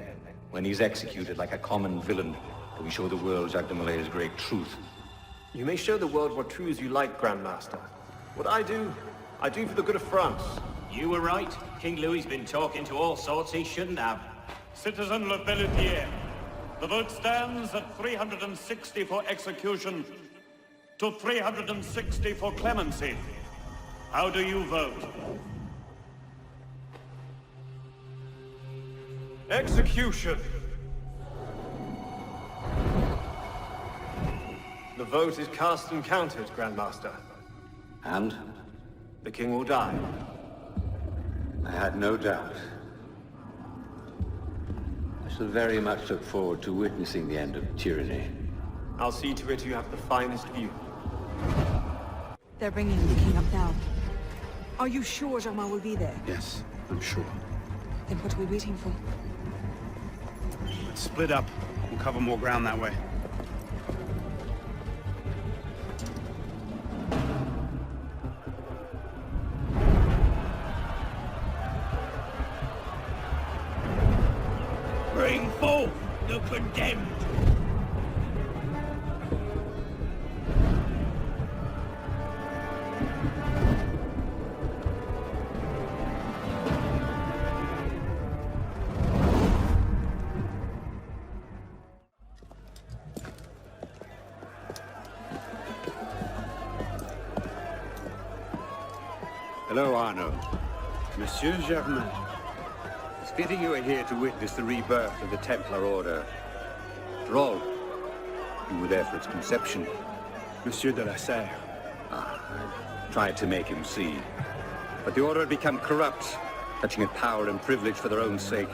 when he's executed like a common villain, do we show the world Jacques de Malay's great truth. You may show the world what truths you like, Grand Master. What I do for the good of France. You were right. King Louis's been talking to all sorts he shouldn't have. Citizen Le Pelletier, the vote stands at 360 for execution to 360 for clemency. How do you vote? Execution! The vote is cast and counted, Grand Master. And? The king will die. I had no doubt. I shall very much look forward to witnessing the end of tyranny. I'll see to it you have the finest view. They're bringing the king up now. Are you sure Germain will be there? Yes, I'm sure. Then what are we waiting for? Let's split up. We'll cover more ground that way. Bring forth the condemned! Hello, Arno. Monsieur Germain. It's fitting you are here to witness the rebirth of the Templar Order. After all, you were there for its conception. Monsieur de la Serre. I tried to make him see. But the order had become corrupt, touching at power and privilege for their own sake.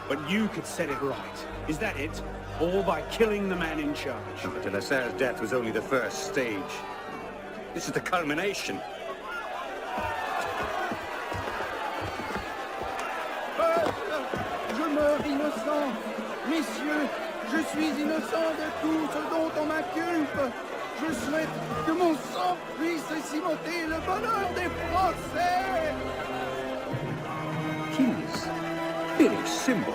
But you could set it right. Is that it? All by killing the man in charge? No, but de la Serre's death was only the first stage. This is the culmination. Je meurs innocent. Messieurs, je suis innocent de tout ce dont on m'inculpe. Je souhaite que mon sang puisse cimenter le bonheur des Français. Kings. Feeling symbol.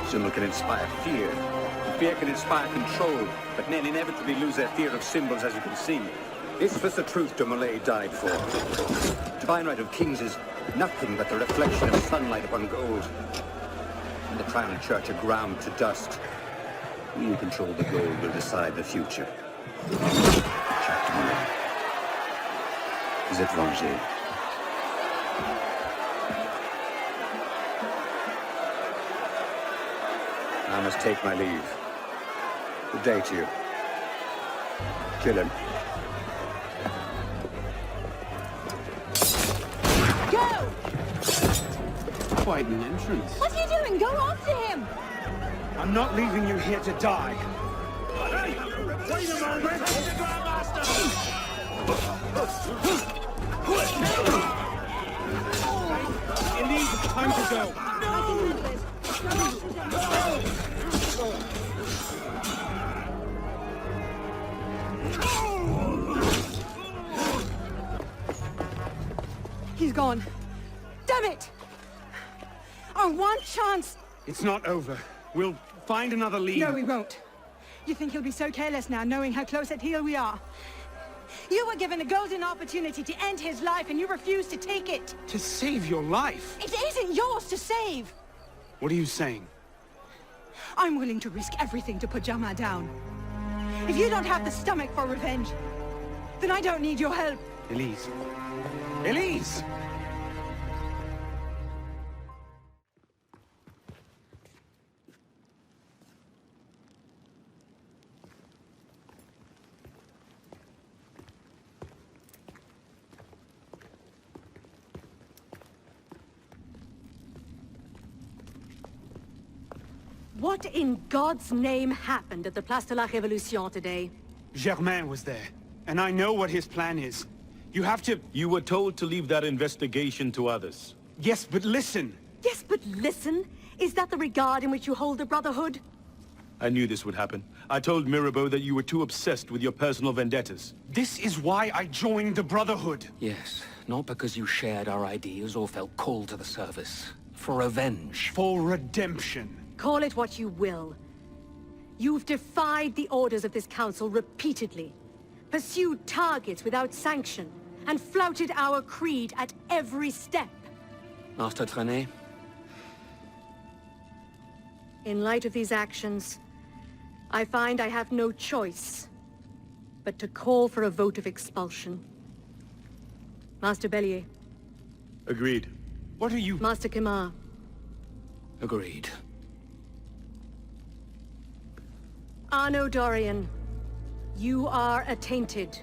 Symbol can inspire fear. Fear can inspire control. But men inevitably lose their fear of symbols, as you can see. This was the truth de Molay died for. Divine right of kings is nothing but the reflection of sunlight upon gold. And the crown and church are ground to dust. We who control the gold will decide the future. Jacques de Molay. Vous êtes vengé. I must take my leave. Good day to you. Kill him. Go! Quite an entrance. What are you doing? Go after him! I'm not leaving you here to die. Wait a moment! Elise, it's time to go. He's gone. Damn it! Our one chance! It's not over. We'll find another lead. No, we won't. You think he'll be so careless now, knowing how close at heel we are? You were given a golden opportunity to end his life, and you refused to take it. To save your life? It isn't yours to save! What are you saying? I'm willing to risk everything to put Germain down. If you don't have the stomach for revenge, then I don't need your help. Elise. Elise! What in God's name happened at the Place de la Révolution today? Germain was there, and I know what his plan is. You have to... You were told to leave that investigation to others. Yes, but listen. Yes, but listen? Is that the regard in which you hold the Brotherhood? I knew this would happen. I told Mirabeau that you were too obsessed with your personal vendettas. This is why I joined the Brotherhood. Yes, not because you shared our ideas or felt called to the service. For revenge. For redemption. Call it what you will. You've defied the orders of this council repeatedly, pursued targets without sanction, and flouted our creed at every step. Master Trenet? In light of these actions, I find I have no choice but to call for a vote of expulsion. Master Bellier. Agreed. What are you... Master Kimar. Agreed. Arno Dorian, you are attainted.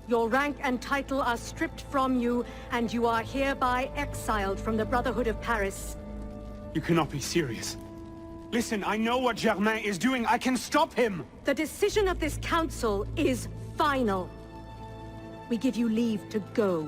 Your rank and title are stripped from you, and you are hereby exiled from the Brotherhood of Paris. You cannot be serious. Listen, I know what Germain is doing. I can stop him! The decision of this council is final. We give you leave to go.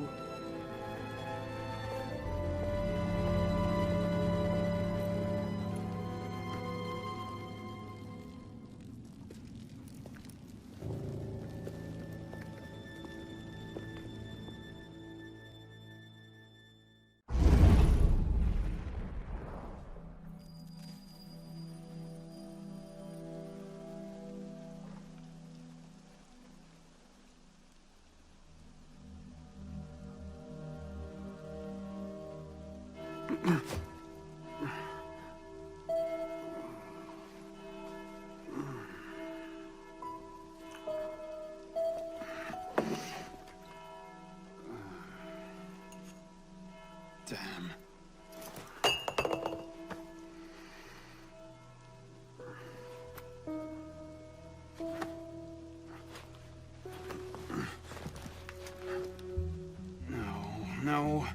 No.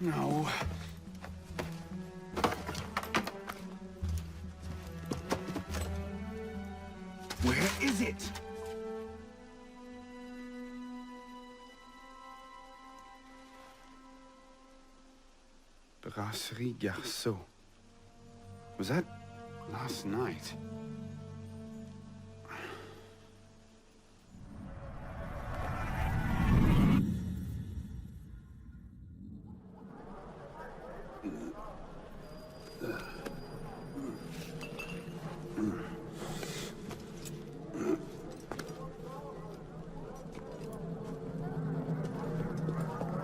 No. Where is it? Brasserie Garceau. Was that last night?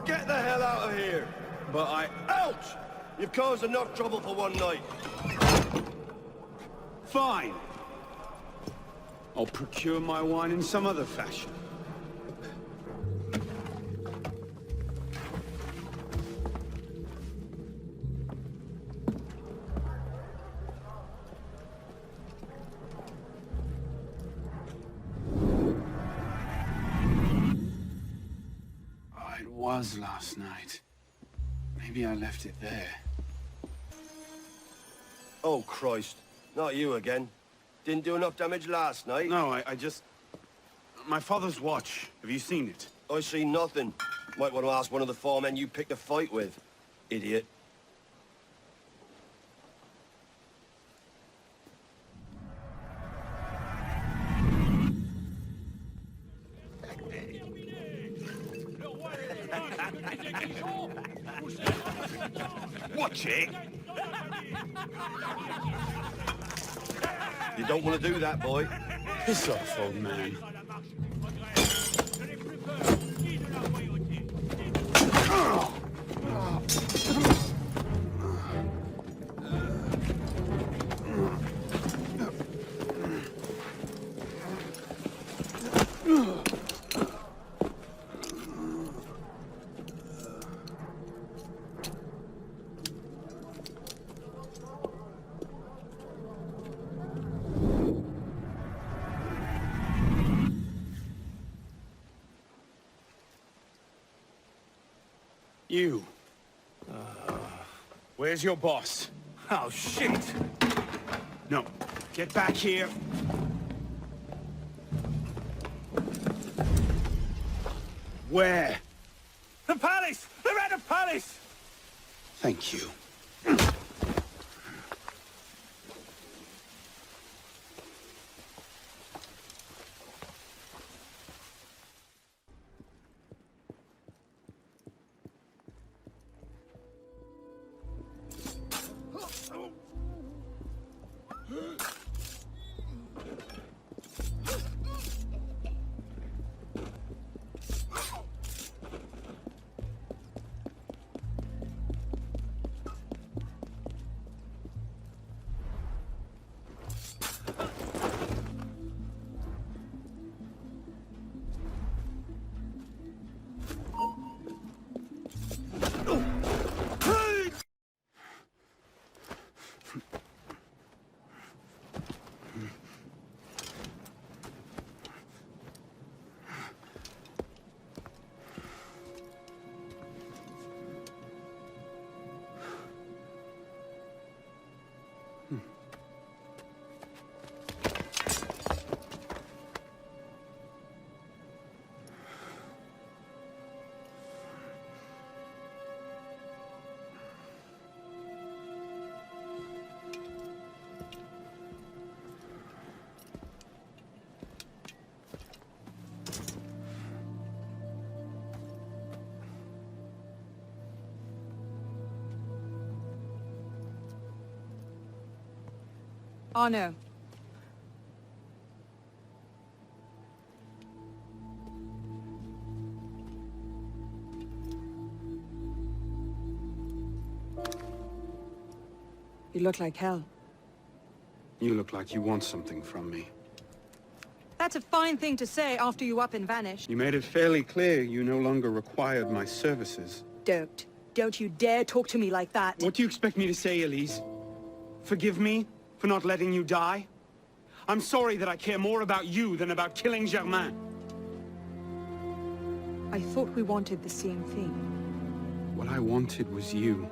Get the hell out of here! But Ouch! You've caused enough trouble for one night. Fine. I'll procure my wine in some other fashion. It was last night. Maybe I left it there. Oh, Christ. Not you again. Didn't do enough damage last night. No, I just... My father's watch. Have you seen it? I see nothing. Might want to ask one of the four men you picked a fight with. Idiot. Watch it! You don't want to do that, boy. Piss off, old man. You. Where's your boss? Oh, shit! No. Get back here. Where? The palace! They're at the palace! Thank you. Arno. You look like hell. You look like you want something from me. That's a fine thing to say after you up and vanished. You made it fairly clear you no longer required my services. Don't you dare talk to me like that. What do you expect me to say, Elise? Forgive me for not letting you die? I'm sorry that I care more about you than about killing Germain. I thought we wanted the same thing. What I wanted was you.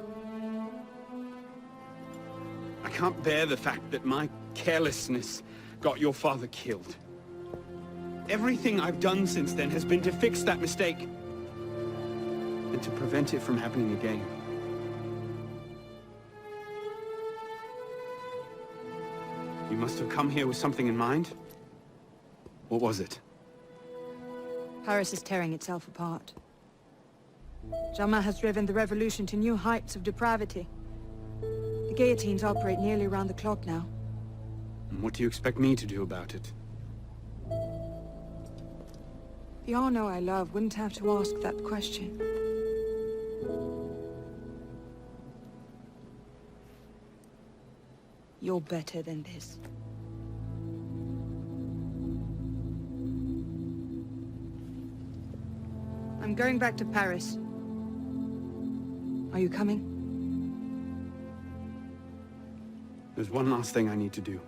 I can't bear the fact that my carelessness got your father killed. Everything I've done since then has been to fix that mistake and to prevent it from happening again. You must have come here with something in mind. What was it? Paris is tearing itself apart. Germain has driven the revolution to new heights of depravity. The guillotines operate nearly around the clock now. And what do you expect me to do about it? The Arno I love wouldn't have to ask that question. You're better than this. I'm going back to Paris. Are you coming? There's one last thing I need to do.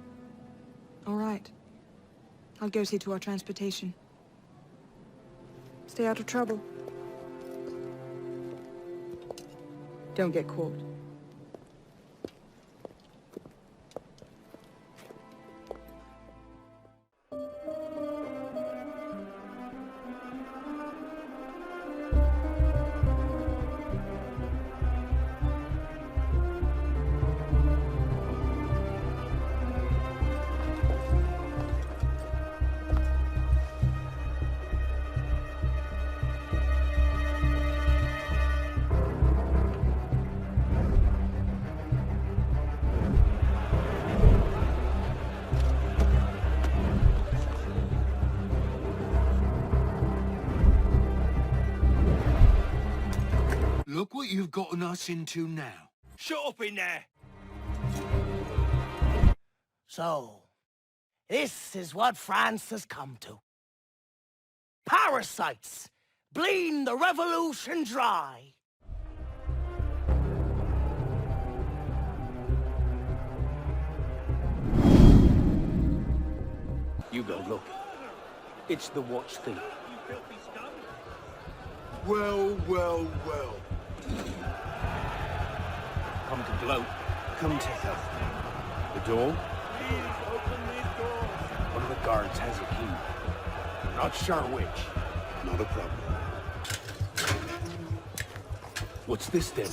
All right. I'll go see to our transportation. Stay out of trouble. Don't get caught. Look what you've gotten us into now. Shut up in there! So, this is what France has come to. Parasites, bleeding the revolution dry. You go look. It's the watch thief. Well, well, well. Come to blow. Come to help. The door? Please open these doors. One of the guards has a key. Not sure which. Not a problem. What's this then?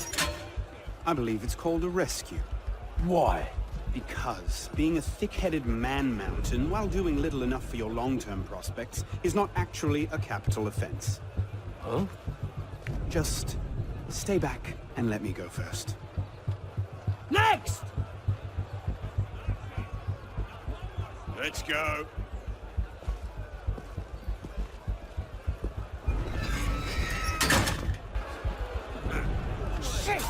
I believe it's called a rescue. Why? Because being a thick-headed man-mountain while doing little enough for your long-term prospects is not actually a capital offense. Huh? Just stay back and let me go first. Next! Let's go. Shit!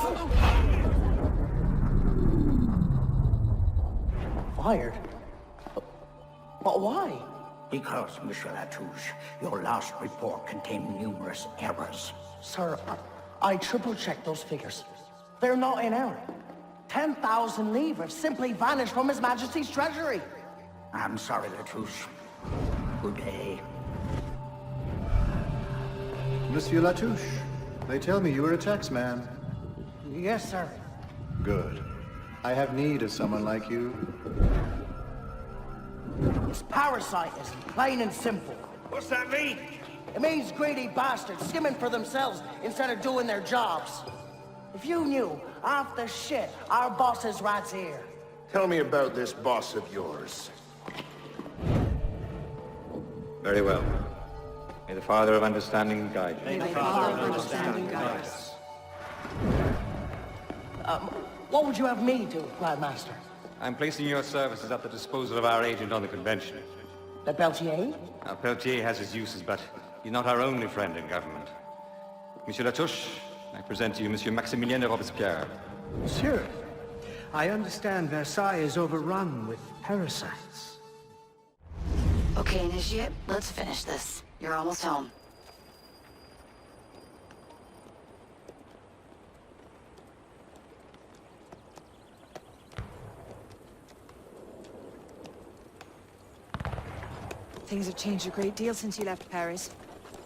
Fired? But why? Because, Monsieur Latouche, your last report contained numerous errors. Sir, I triple-checked those figures. They're not in error. 10,000 livres simply vanished from His Majesty's treasury. I'm sorry, Latouche. Good day. Monsieur Latouche, they tell me you are a taxman. Yes, sir. Good. I have need of someone like you. It's parasitism, plain and simple. What's that mean? It means greedy bastards skimming for themselves instead of doing their jobs. If you knew half the shit our bosses writes here. Tell me about this boss of yours. Very well. May the Father of Understanding guide you. May the Father of Understanding guide us. What would you have me do, Grand Master? I'm placing your services at the disposal of our agent on the convention. Le Peltier? Now, Peltier has his uses, but he's not our only friend in government. Monsieur Latouche, I present to you Monsieur Maximilien de Robespierre. Monsieur, I understand Versailles is overrun with parasites. Okay, Initiate, let's finish this. You're almost home. Things have changed a great deal since you left Paris.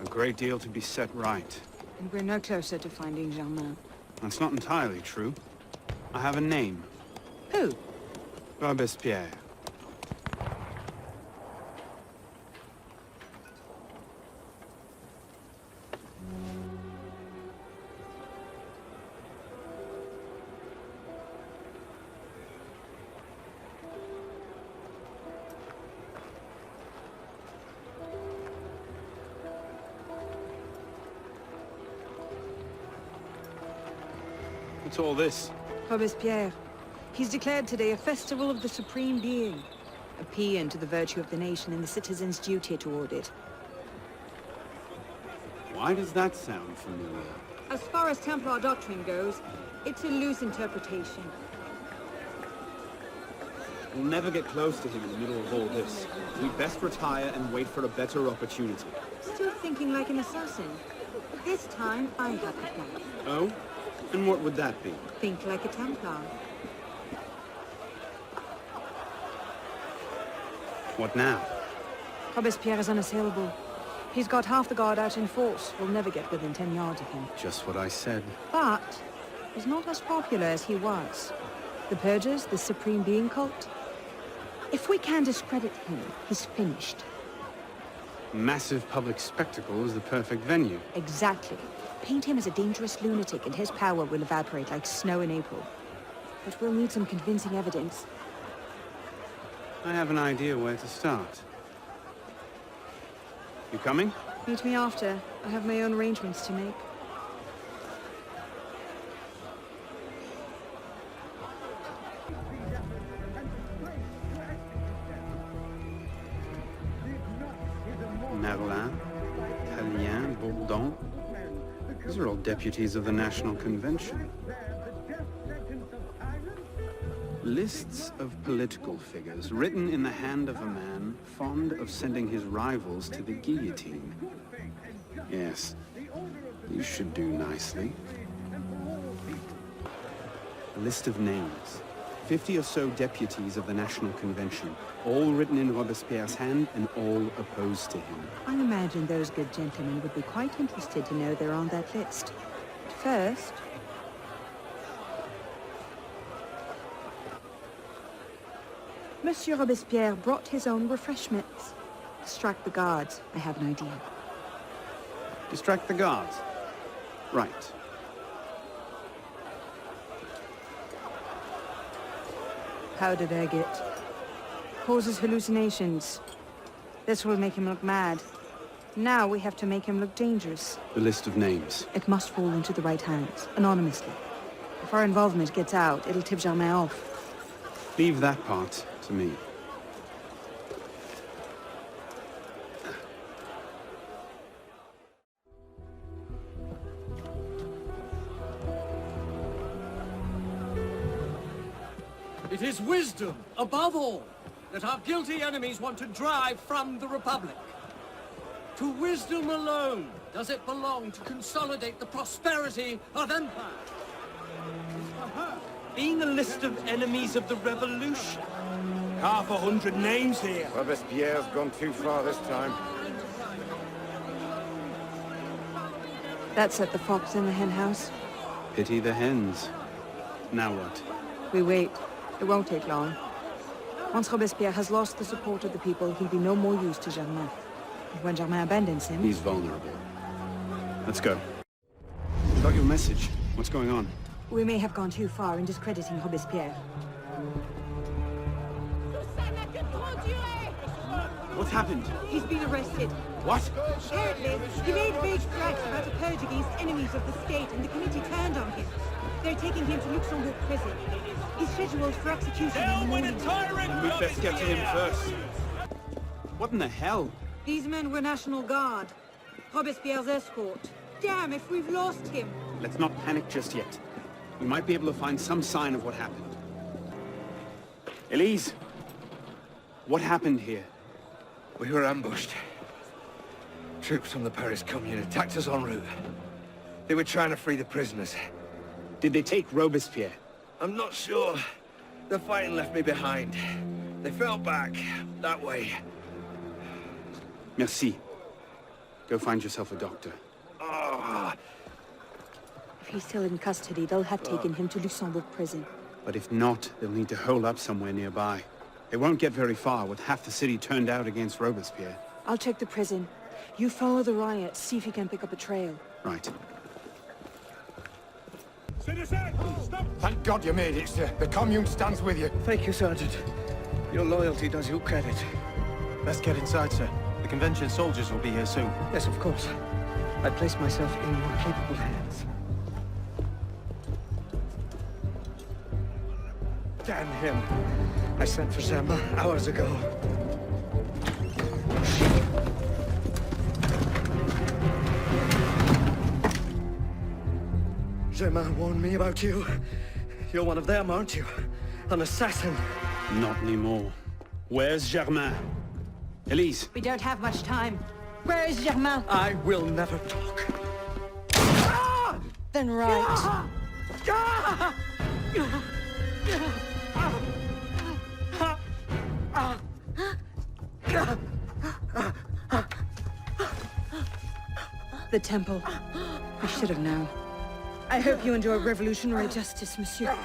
A great deal to be set right. And we're no closer to finding Germain. That's not entirely true. I have a name. Who? Robespierre. What's all this? Robespierre. He's declared today a festival of the Supreme Being. A paean to the virtue of the nation and the citizen's duty toward it. Why does that sound familiar? As far as Templar doctrine goes, it's a loose interpretation. We'll never get close to him in the middle of all this. We'd best retire and wait for a better opportunity. Still thinking like an assassin. This time, I have a plan. Oh? And what would that be? Think like a Templar. What now? Robespierre is unassailable. He's got half the guard out in force. We'll never get within 10 yards of him. Just what I said. But he's not as popular as he was. The Purgers, the Supreme Being cult. If we can discredit him, he's finished. Massive public spectacle is the perfect venue. Exactly. Paint him as a dangerous lunatic and his power will evaporate like snow in April. But we'll need some convincing evidence. I have an idea where to start. You coming? Meet me after. I have my own arrangements to make. Merlin, Tallien, Bourdon. These are all deputies of the National Convention. Lists of political figures written in the hand of a man fond of sending his rivals to the guillotine. Yes, you should do nicely. A list of names. 50 or so deputies of the National Convention, all written in Robespierre's hand and all opposed to him. I imagine those good gentlemen would be quite interested to know they're on that list. But first... Monsieur Robespierre brought his own refreshments. Distract the guards. I have an idea. Distract the guards? Right. How did I get? Causes hallucinations. This will make him look mad. Now we have to make him look dangerous. The list of names. It must fall into the right hands, anonymously. If our involvement gets out, it'll tip Germain off. Leave that part to me. It is wisdom, above all, that our guilty enemies want to drive from the Republic. To wisdom alone does it belong to consolidate the prosperity of empire. Being a list of enemies of the revolution. 100 names here. Robespierre's gone too far this time. That set the fox in the hen house. Pity the hens. Now what? We wait. It won't take long. Once Robespierre has lost the support of the people, he'll be no more use to Germain. And when Germain abandons him... He's vulnerable. Let's go. Got your message. What's going on? We may have gone too far in discrediting Robespierre. What's happened? He's been arrested. What? Apparently, he made vague threats about a purge against enemies of the state, and the committee turned on him. They're taking him to Luxembourg prison. He's scheduled for execution in the morning. We'd best get to him first. What in the hell? These men were National Guard. Robespierre's escort. Damn, if we've lost him. Let's not panic just yet. We might be able to find some sign of what happened. Elise! What happened here? We were ambushed. Troops from the Paris Commune attacked us en route. They were trying to free the prisoners. Did they take Robespierre? I'm not sure. The fighting left me behind. They fell back, that way. Merci. Go find yourself a doctor. Oh, he's still in custody, they'll have taken him to Luxembourg prison. But if not, they'll need to hole up somewhere nearby. They won't get very far with half the city turned out against Robespierre. I'll check the prison. You follow the riot, see if you can pick up a trail. Right. Citizen, stop! Thank God you made it, sir. The Commune stands with you. Thank you, Sergeant. Your loyalty does you credit. Let's get inside, sir. The convention soldiers will be here soon. Yes, of course. I place myself in more capable hands. Damn him. I sent for Zema hours ago. Zema warned me about you. You're one of them, aren't you? An assassin. Not anymore. Where's Germain? Elise. We don't have much time. Where is Germain? I will never talk. Then right. The temple. I should have known. I hope you enjoy revolutionary justice, monsieur.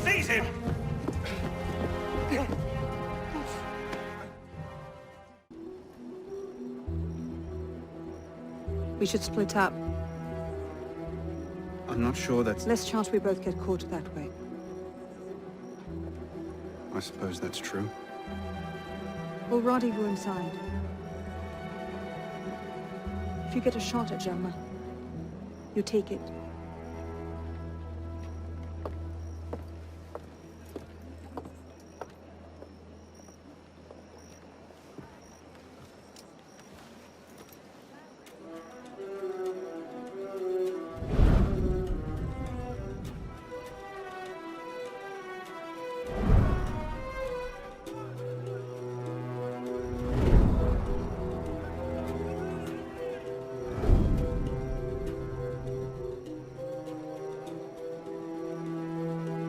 Seize him! We should split up. I'm not sure that's... Less chance we both get caught that way. I suppose that's true. We'll rendezvous inside. If you get a shot at Germain, you take it.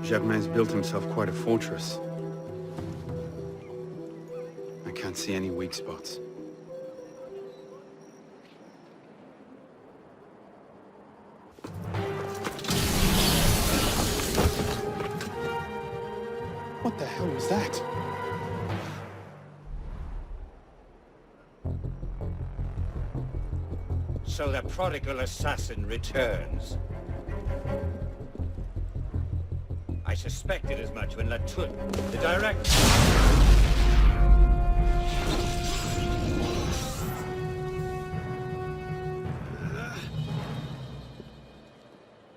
Germain's built himself quite a fortress. I can't see any weak spots. What the hell was that? So the prodigal assassin returns. I suspected as much when Latouche, the director...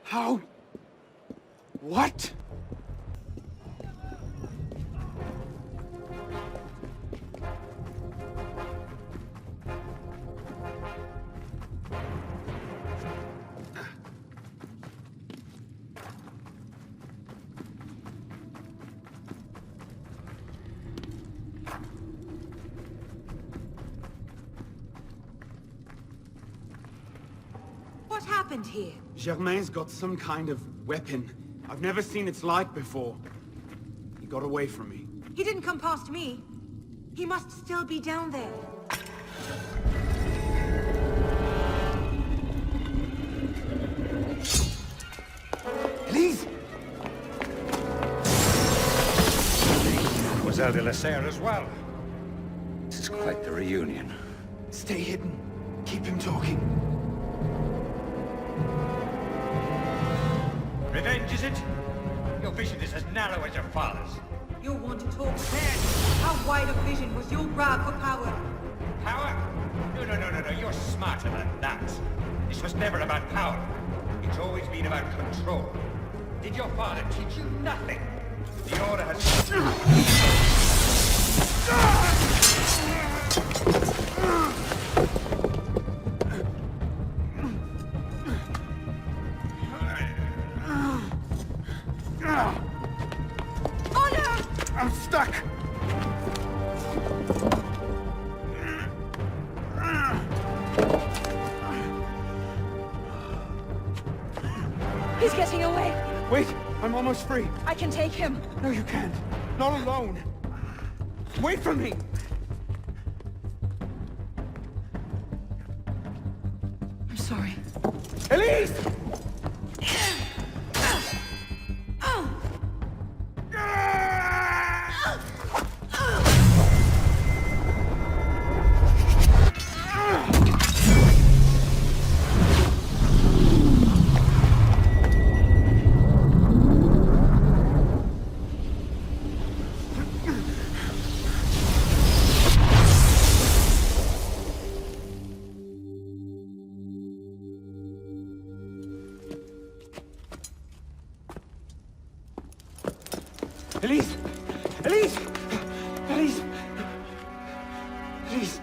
How? What? What happened here? Germain's got some kind of weapon. I've never seen its like before. He got away from me. He didn't come past me. He must still be down there. Elise! Mademoiselle de la Serre as well. This is quite the reunion. Stay hidden. Keep him talking. Revenge, is it? Your vision is as narrow as your father's. You want to talk then? How wide a vision was your grab for power? Power? No, you're smarter than that. This was never about power. It's always been about control. Did your father teach you nothing? The Order has... I'm stuck! He's getting away! Wait! I'm almost free! I can take him! No, you can't! Not alone! Wait for me! Elise! Elise! Elise! Elise! Elise!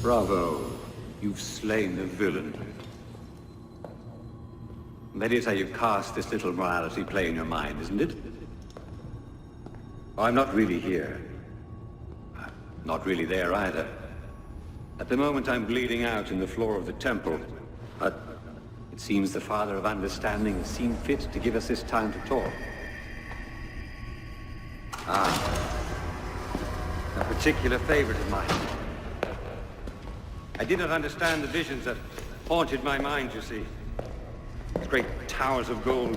Bravo. You've slain the villain. That is how you cast this little morality play in your mind, isn't it? I'm not really here. Not really there either. At the moment I'm bleeding out in the floor of the temple. But it seems the Father of Understanding has seen fit to give us this time to talk. A particular favorite of mine. I did not understand the visions that haunted my mind, you see. Great towers of gold,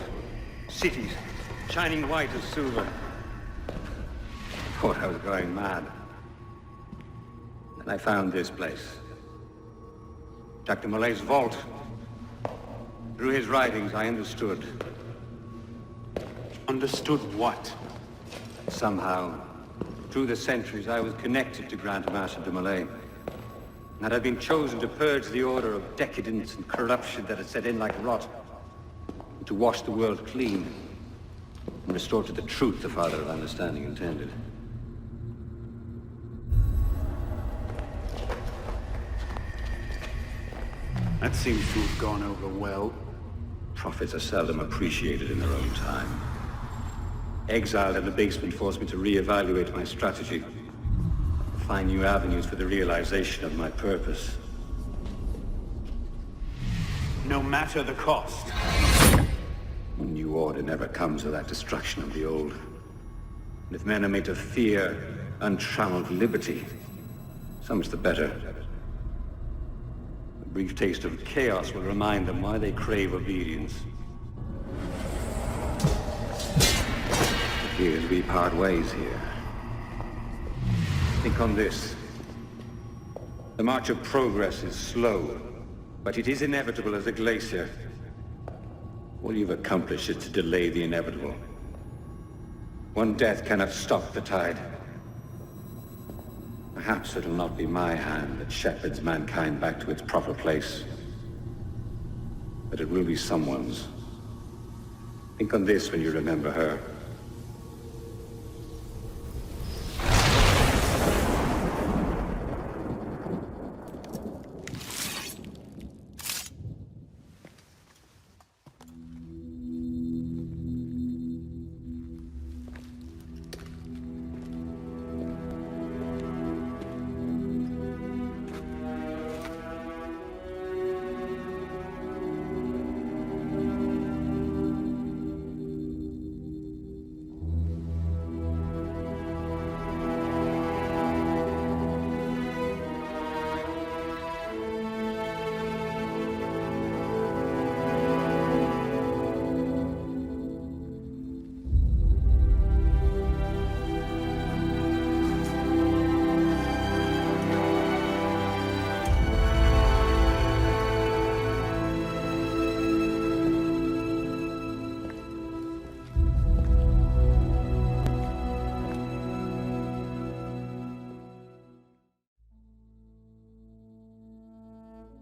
cities shining white as silver. I thought I was going mad. And I found this place. Dr. Mollay's vault. Through his writings, I understood. Understood what? Somehow, through the centuries, I was connected to Grand Master de Molay. And I'd been chosen to purge the order of decadence and corruption that had set in like rot. To wash the world clean and restore to the truth the Father of Understanding intended. That seems to have gone over well. Prophets are seldom appreciated in their own time. Exiled in the basement forced me to reevaluate my strategy. Find new avenues for the realization of my purpose. No matter the cost. A new order never comes without destruction of the old. And if men are made to fear untrammeled liberty, so much the better. A brief taste of chaos will remind them why they crave obedience. It appears we part ways here. Think on this. The march of progress is slow, but it is inevitable as a glacier. All you've accomplished is to delay the inevitable. One death cannot stop the tide. Perhaps it'll not be my hand that shepherds mankind back to its proper place. But it will be someone's. Think on this when you remember her.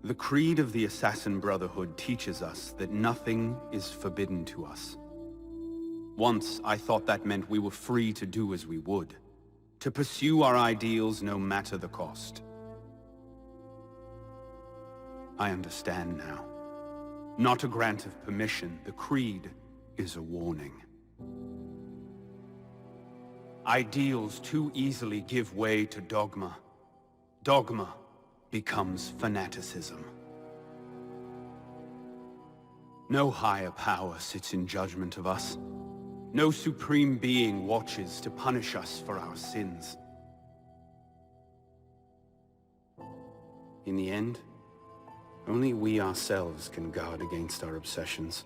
The creed of the Assassin Brotherhood teaches us that nothing is forbidden to us. Once, I thought that meant we were free to do as we would, to pursue our ideals no matter the cost. I understand now. Not a grant of permission, the creed is a warning. Ideals too easily give way to dogma. Dogma becomes fanaticism. No higher power sits in judgment of us. No supreme being watches to punish us for our sins. In the end, only we ourselves can guard against our obsessions.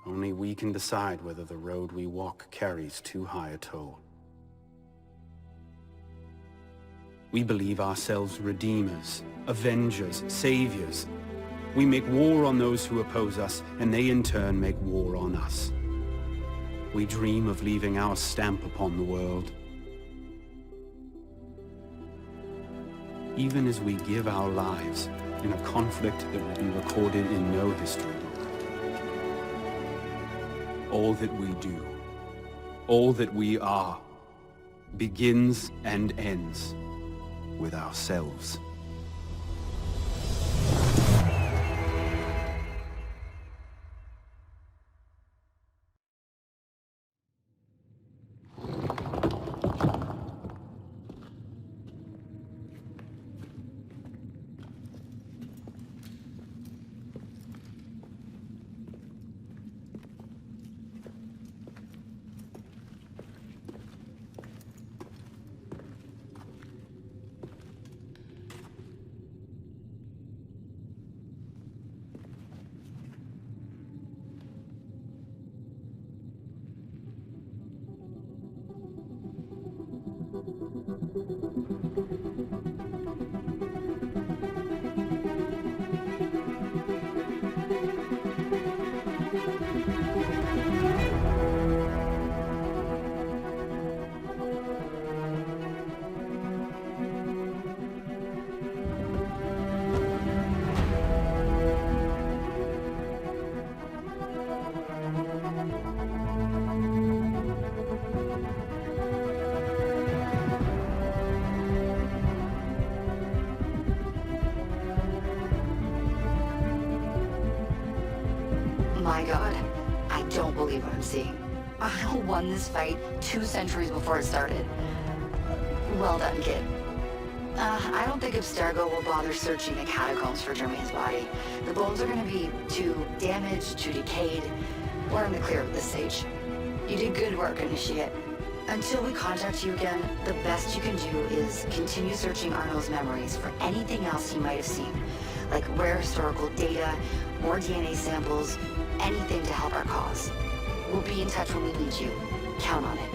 Only we can decide whether the road we walk carries too high a toll. We believe ourselves redeemers, avengers, saviors. We make war on those who oppose us, and they in turn make war on us. We dream of leaving our stamp upon the world. Even as we give our lives in a conflict that will be recorded in no history book. All that we do, all that we are, begins and ends with ourselves. My God, I don't believe what I'm seeing. Arno won this fight 2 centuries before it started. Well done, kid. I don't think Abstergo will bother searching the catacombs for Germain's body. The bones are going to be too damaged, too decayed. We're in the clear at this stage. You did good work, Initiate. Until we contact you again, the best you can do is continue searching Arno's memories for anything else he might have seen, like rare historical data, more DNA samples, anything to help our cause. We'll be in touch when we need you. Count on it.